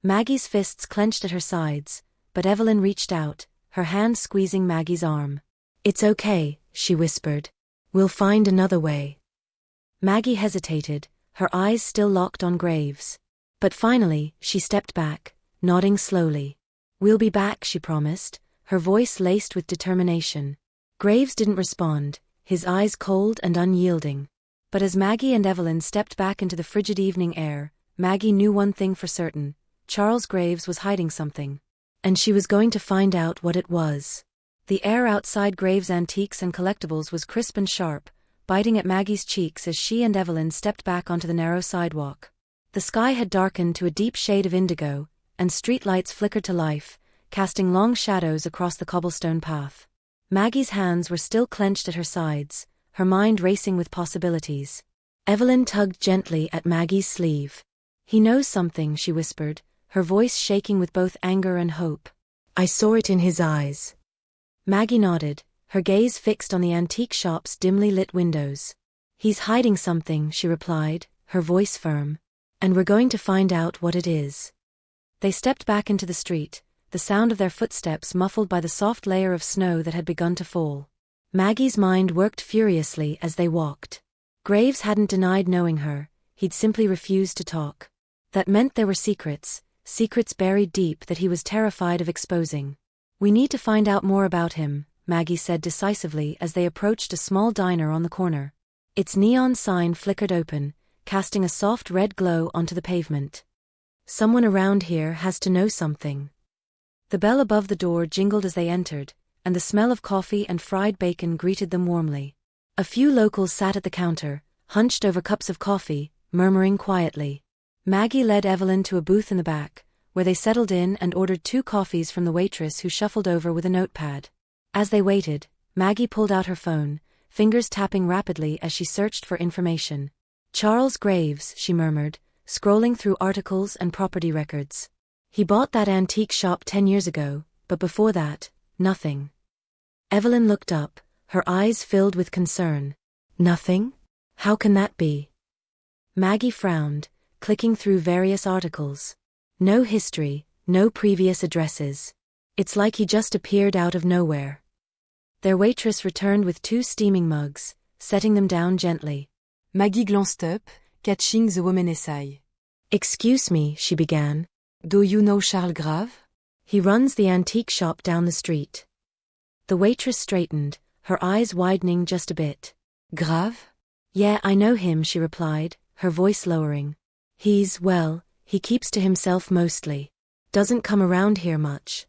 Maggie's fists clenched at her sides, but Evelyn reached out, her hand squeezing Maggie's arm. It's okay, she whispered. We'll find another way. Maggie hesitated, her eyes still locked on Graves. But finally, she stepped back, nodding slowly. We'll be back, she promised, her voice laced with determination. Graves didn't respond, his eyes cold and unyielding. But as Maggie and Evelyn stepped back into the frigid evening air, Maggie knew one thing for certain: Charles Graves was hiding something. And she was going to find out what it was. The air outside Graves' Antiques and Collectibles was crisp and sharp, biting at Maggie's cheeks as she and Evelyn stepped back onto the narrow sidewalk. The sky had darkened to a deep shade of indigo, and streetlights flickered to life, casting long shadows across the cobblestone path. Maggie's hands were still clenched at her sides, her mind racing with possibilities. Evelyn tugged gently at Maggie's sleeve. He knows something, she whispered, her voice shaking with both anger and hope. I saw it in his eyes. Maggie nodded, her gaze fixed on the antique shop's dimly lit windows. He's hiding something, she replied, her voice firm. And we're going to find out what it is. They stepped back into the street, the sound of their footsteps muffled by the soft layer of snow that had begun to fall. Maggie's mind worked furiously as they walked. Graves hadn't denied knowing her, he'd simply refused to talk. That meant there were secrets buried deep that he was terrified of exposing. We need to find out more about him, Maggie said decisively as they approached a small diner on the corner. Its neon sign flickered open, casting a soft red glow onto the pavement. Someone around here has to know something. The bell above the door jingled as they entered, and the smell of coffee and fried bacon greeted them warmly. A few locals sat at the counter, hunched over cups of coffee, murmuring quietly. Maggie led Evelyn to a booth in the back, where they settled in and ordered 2 coffees from the waitress who shuffled over with a notepad. As they waited, Maggie pulled out her phone, fingers tapping rapidly as she searched for information. Charles Graves, she murmured, scrolling through articles and property records. He bought that antique shop 10 years ago, but before that, nothing. Evelyn looked up, her eyes filled with concern. Nothing? How can that be? Maggie frowned, clicking through various articles. No history, no previous addresses. It's like he just appeared out of nowhere. Their waitress returned with 2 steaming mugs, setting them down gently. Maggie glanced up, catching the woman's eye. Excuse me, she began. Do you know Charles Graves? He runs the antique shop down the street. The waitress straightened, her eyes widening just a bit. Graves? Yeah, I know him, she replied, her voice lowering. He keeps to himself mostly. Doesn't come around here much.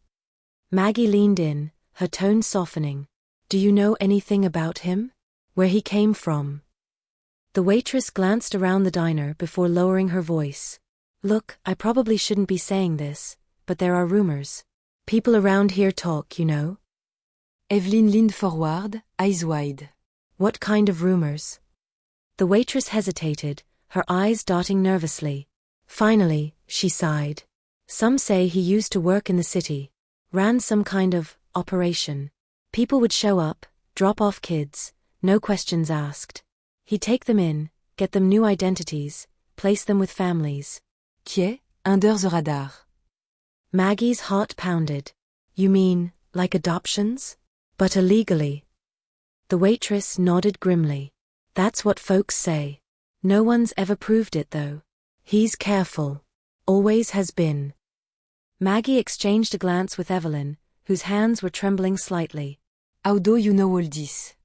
Maggie leaned in, her tone softening. Do you know anything about him? Where he came from? The waitress glanced around the diner before lowering her voice. Look, I probably shouldn't be saying this, but there are rumors. People around here talk, you know. Evelyn leaned forward, eyes wide. What kind of rumors? The waitress hesitated, her eyes dotting nervously. Finally, she sighed. Some say he used to work in the city. Ran some kind of operation. People would show up, drop off kids, no questions asked. He'd take them in, get them new identities, place them with families. Qui est, under the radar. Maggie's heart pounded. You mean, like adoptions? But illegally. The waitress nodded grimly. That's what folks say. No one's ever proved it though. He's careful. Always has been. Maggie exchanged a glance with Evelyn, whose hands were trembling slightly. How do you know all this?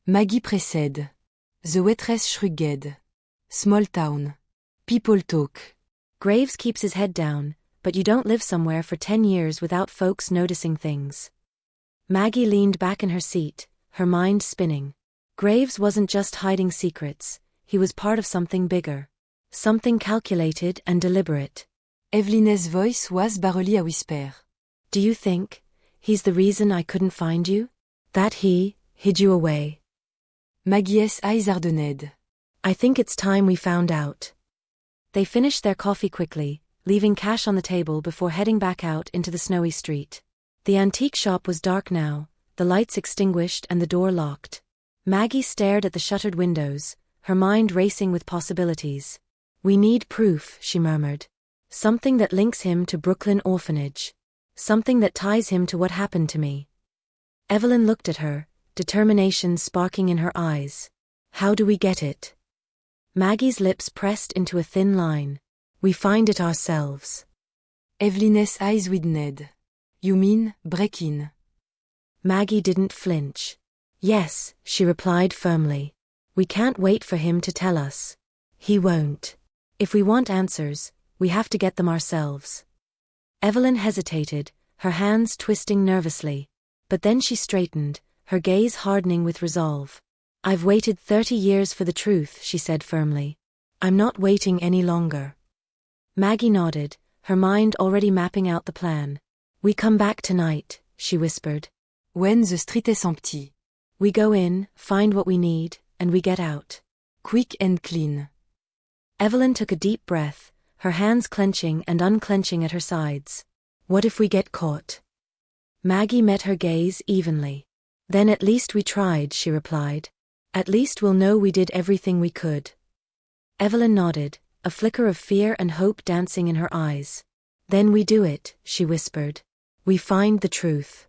Maggie précède. The waitress shrugged. Small town. People talk. Graves keeps his head down, but you don't live somewhere for 10 years without folks noticing things. Maggie leaned back in her seat, her mind spinning. Graves wasn't just hiding secrets, he was part of something bigger. Something calculated and deliberate. Evelyne's voice was barely a whisper. Do you think he's the reason I couldn't find you? That he hid you away? Maggie's eyes hardened. I think it's time we found out. They finished their coffee quickly, leaving cash on the table before heading back out into the snowy street. The antique shop was dark now, the lights extinguished and the door locked. Maggie stared at the shuttered windows, her mind racing with possibilities. We need proof, she murmured. Something that links him to Brooklyn Orphanage. Something that ties him to what happened to me. Evelyn looked at her, determination sparking in her eyes. How do we get it? Maggie's lips pressed into a thin line. We find it ourselves. Evelyne's eyes widened. You mean, break in? Maggie didn't flinch. Yes, she replied firmly. We can't wait for him to tell us. He won't. If we want answers, we have to get them ourselves. Evelyn hesitated, her hands twisting nervously. But then she straightened, her gaze hardening with resolve. I've waited 30 years for the truth, she said firmly. I'm not waiting any longer. Maggie nodded, her mind already mapping out the plan. We come back tonight, she whispered. When the street is empty. We go in, find what we need, and we get out. Quick and clean. Evelyn took a deep breath, her hands clenching and unclenching at her sides. What if we get caught? Maggie met her gaze evenly. Then at least we tried, she replied. At least we'll know we did everything we could. Evelyn nodded, a flicker of fear and hope dancing in her eyes. Then we do it, she whispered. We find the truth.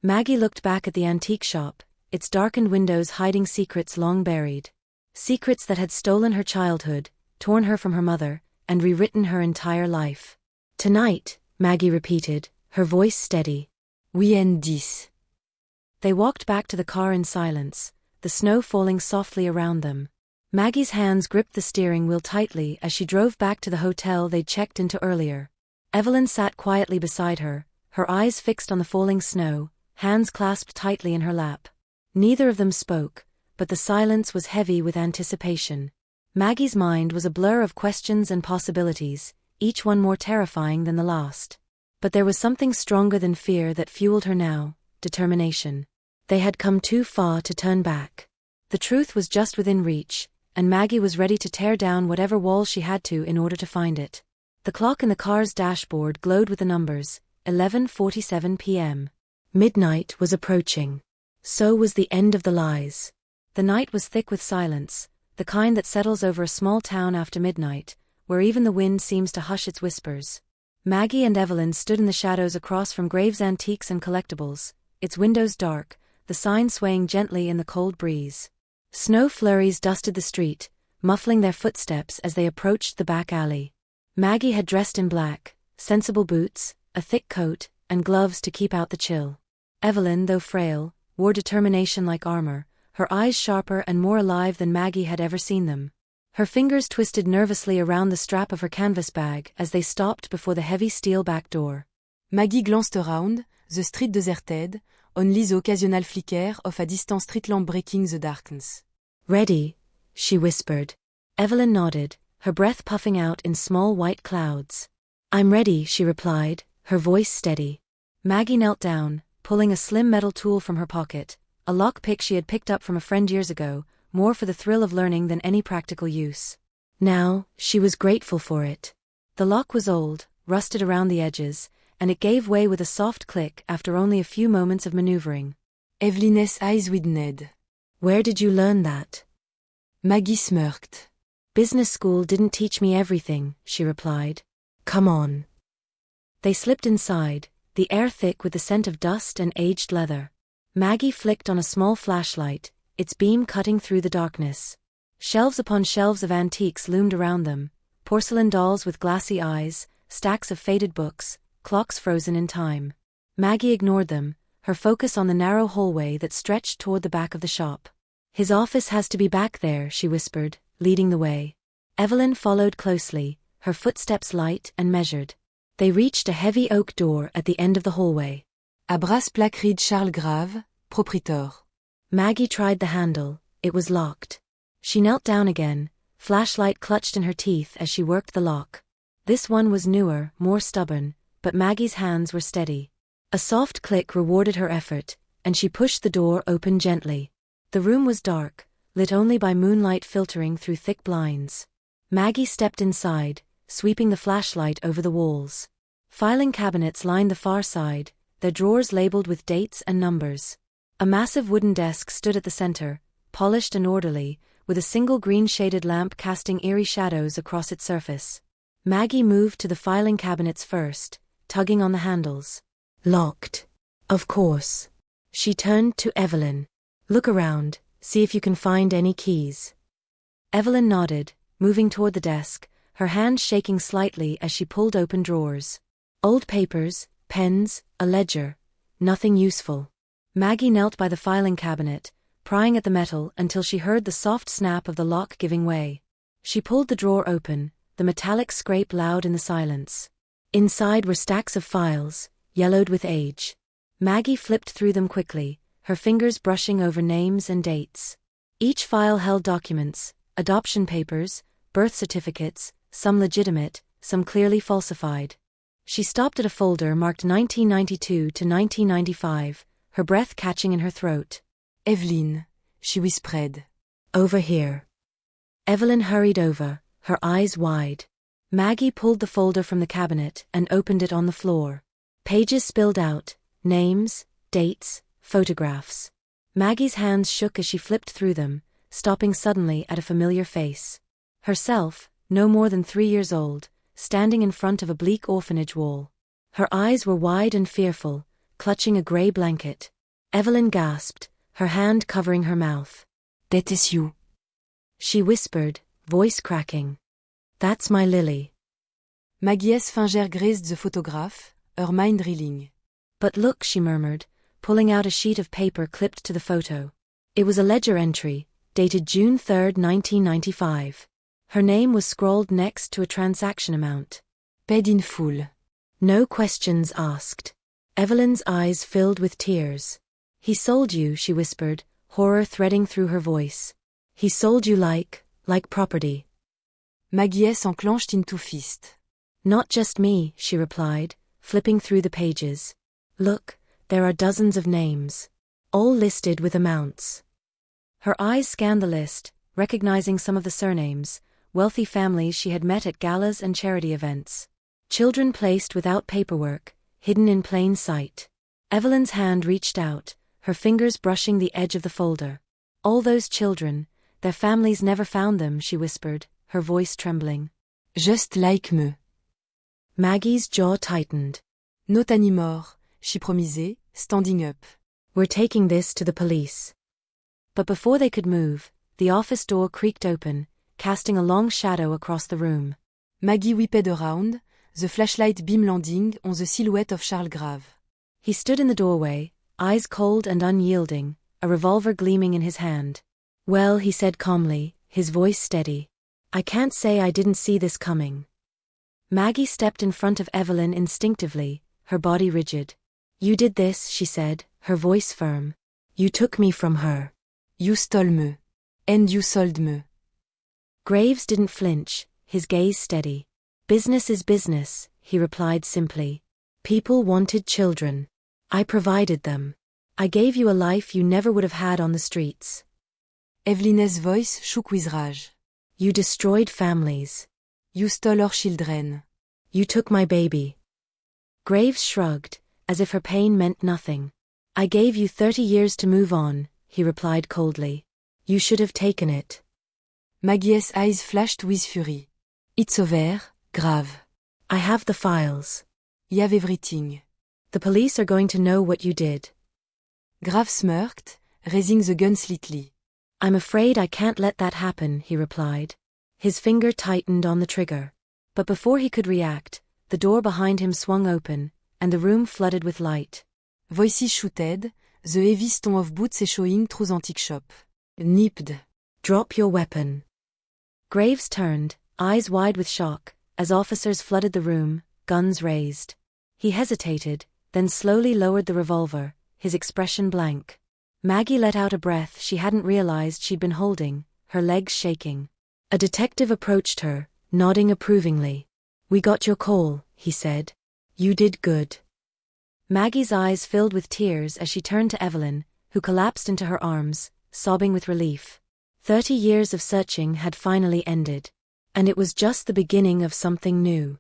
Maggie looked back at the antique shop, its darkened windows hiding secrets long buried. Secrets that had stolen her childhood, torn her from her mother, and rewritten her entire life. Tonight, Maggie repeated, her voice steady. We end this. They walked back to the car in silence, the snow falling softly around them. Maggie's hands gripped the steering wheel tightly as she drove back to the hotel they'd checked into earlier. Evelyn sat quietly beside her, her eyes fixed on the falling snow, hands clasped tightly in her lap. Neither of them spoke, but the silence was heavy with anticipation. Maggie's mind was a blur of questions and possibilities, each one more terrifying than the last. But there was something stronger than fear that fueled her now, determination. They had come too far to turn back. The truth was just within reach, and Maggie was ready to tear down whatever walls she had to in order to find it. The clock in the car's dashboard glowed with the numbers, 11:47 p.m. Midnight was approaching. So was the end of the lies. The night was thick with silence, the kind that settles over a small town after midnight, where even the wind seems to hush its whispers. Maggie and Evelyn stood in the shadows across from Graves Antiques and Collectibles, its windows dark, the sign swaying gently in the cold breeze. Snow flurries dusted the street, muffling their footsteps as they approached the back alley. Maggie had dressed in black, sensible boots, a thick coat, and gloves to keep out the chill. Evelyn, though frail, wore determination like armor, her eyes sharper and more alive than Maggie had ever seen them. Her fingers twisted nervously around the strap of her canvas bag as they stopped before the heavy steel back door. Maggie glanced around, the street deserted, only the occasional flicker of a distant street lamp breaking the darkness. Ready, she whispered. Evelyn nodded, her breath puffing out in small white clouds. I'm ready, she replied, her voice steady. Maggie knelt down, pulling a slim metal tool from her pocket, a lockpick she had picked up from a friend years ago, more for the thrill of learning than any practical use. Now, she was grateful for it. The lock was old, rusted around the edges, and it gave way with a soft click after only a few moments of maneuvering. Evelyn's eyes widened. Where did you learn that? Maggie smirked. Business school didn't teach me everything, she replied. Come on. They slipped inside, the air thick with the scent of dust and aged leather. Maggie flicked on a small flashlight, its beam cutting through the darkness. Shelves upon shelves of antiques loomed around them, porcelain dolls with glassy eyes, stacks of faded books, clocks frozen in time. Maggie ignored them, her focus on the narrow hallway that stretched toward the back of the shop. His office has to be back there, she whispered, leading the way. Evelyn followed closely, her footsteps light and measured. They reached a heavy oak door at the end of the hallway. A brass plaque read Charles Grave, proprietor. Maggie tried the handle, it was locked. She knelt down again, flashlight clutched in her teeth as she worked the lock. This one was newer, more stubborn, but Maggie's hands were steady. A soft click rewarded her effort, and she pushed the door open gently. The room was dark, lit only by moonlight filtering through thick blinds. Maggie stepped inside, sweeping the flashlight over the walls. Filing cabinets lined the far side, their drawers labeled with dates and numbers. A massive wooden desk stood at the center, polished and orderly, with a single green-shaded lamp casting eerie shadows across its surface. Maggie moved to the filing cabinets first, tugging on the handles. Locked. Of course. She turned to Evelyn. Look around, see if you can find any keys. Evelyn nodded, moving toward the desk, her hand shaking slightly as she pulled open drawers. Old papers, pens, a ledger. Nothing useful. Maggie knelt by the filing cabinet, prying at the metal until she heard the soft snap of the lock giving way. She pulled the drawer open, the metallic scrape loud in the silence. Inside were stacks of files, yellowed with age. Maggie flipped through them quickly, her fingers brushing over names and dates. Each file held documents, adoption papers, birth certificates, some legitimate, some clearly falsified. She stopped at a folder marked 1992 to 1995, her breath catching in her throat. Evelyn, she whispered. Over here. Evelyn hurried over, her eyes wide. Maggie pulled the folder from the cabinet and opened it on the floor. Pages spilled out, names, dates, photographs. Maggie's hands shook as she flipped through them, stopping suddenly at a familiar face. Herself, no more than 3 years old, standing in front of a bleak orphanage wall. Her eyes were wide and fearful, clutching a gray blanket. Evelyn gasped, her hand covering her mouth. That is you. She whispered, voice cracking. That's my Lily. Maggie's fingers grazed the photograph, her mind reeling. But look, she murmured, pulling out a sheet of paper clipped to the photo. It was a ledger entry, dated June 3, 1995. Her name was scrawled next to a transaction amount. Paid in full. No questions asked. Evelyn's eyes filled with tears. He sold you, she whispered, horror threading through her voice. He sold you like property. Maggie s'enclenched into fist. Not just me, she replied, flipping through the pages. Look, there are dozens of names. All listed with amounts. Her eyes scanned the list, recognizing some of the surnames, wealthy families she had met at galas and charity events. Children placed without paperwork, hidden in plain sight. Evelyn's hand reached out, her fingers brushing the edge of the folder. All those children, their families never found them, she whispered, her voice trembling. Just like me. Maggie's jaw tightened. Not anymore, she promised, standing up. We're taking this to the police. But before they could move, the office door creaked open, casting a long shadow across the room. Maggie whipped around, the flashlight beam landing on the silhouette of Charles Grave. He stood in the doorway, eyes cold and unyielding, a revolver gleaming in his hand. Well, he said calmly, his voice steady. I can't say I didn't see this coming. Maggie stepped in front of Evelyn instinctively, her body rigid. You did this, she said, her voice firm. You took me from her. You stole me. And you sold me. Graves didn't flinch, his gaze steady. Business is business, he replied simply. People wanted children. I provided them. I gave you a life you never would have had on the streets. Evelyn's voice shook with rage. You destroyed families. You stole our children. You took my baby. Graves shrugged, as if her pain meant nothing. I gave you 30 years to move on, he replied coldly. You should have taken it. Maggie's eyes flashed with fury. It's over, Grave. I have the files. You have everything. The police are going to know what you did. Grave smirked, raising the gun slightly. I'm afraid I can't let that happen, he replied. His finger tightened on the trigger. But before he could react, the door behind him swung open, and the room flooded with light. Voices shouted, the heavy stone of boots echoing through the antique shop. Nipped. Drop your weapon. Graves turned, eyes wide with shock, as officers flooded the room, guns raised. He hesitated, then slowly lowered the revolver, his expression blank. Maggie let out a breath she hadn't realized she'd been holding, her legs shaking. A detective approached her, nodding approvingly. "We got your call," he said. "You did good." Maggie's eyes filled with tears as she turned to Evelyn, who collapsed into her arms, sobbing with relief. 30 years of searching had finally ended. And it was just the beginning of something new.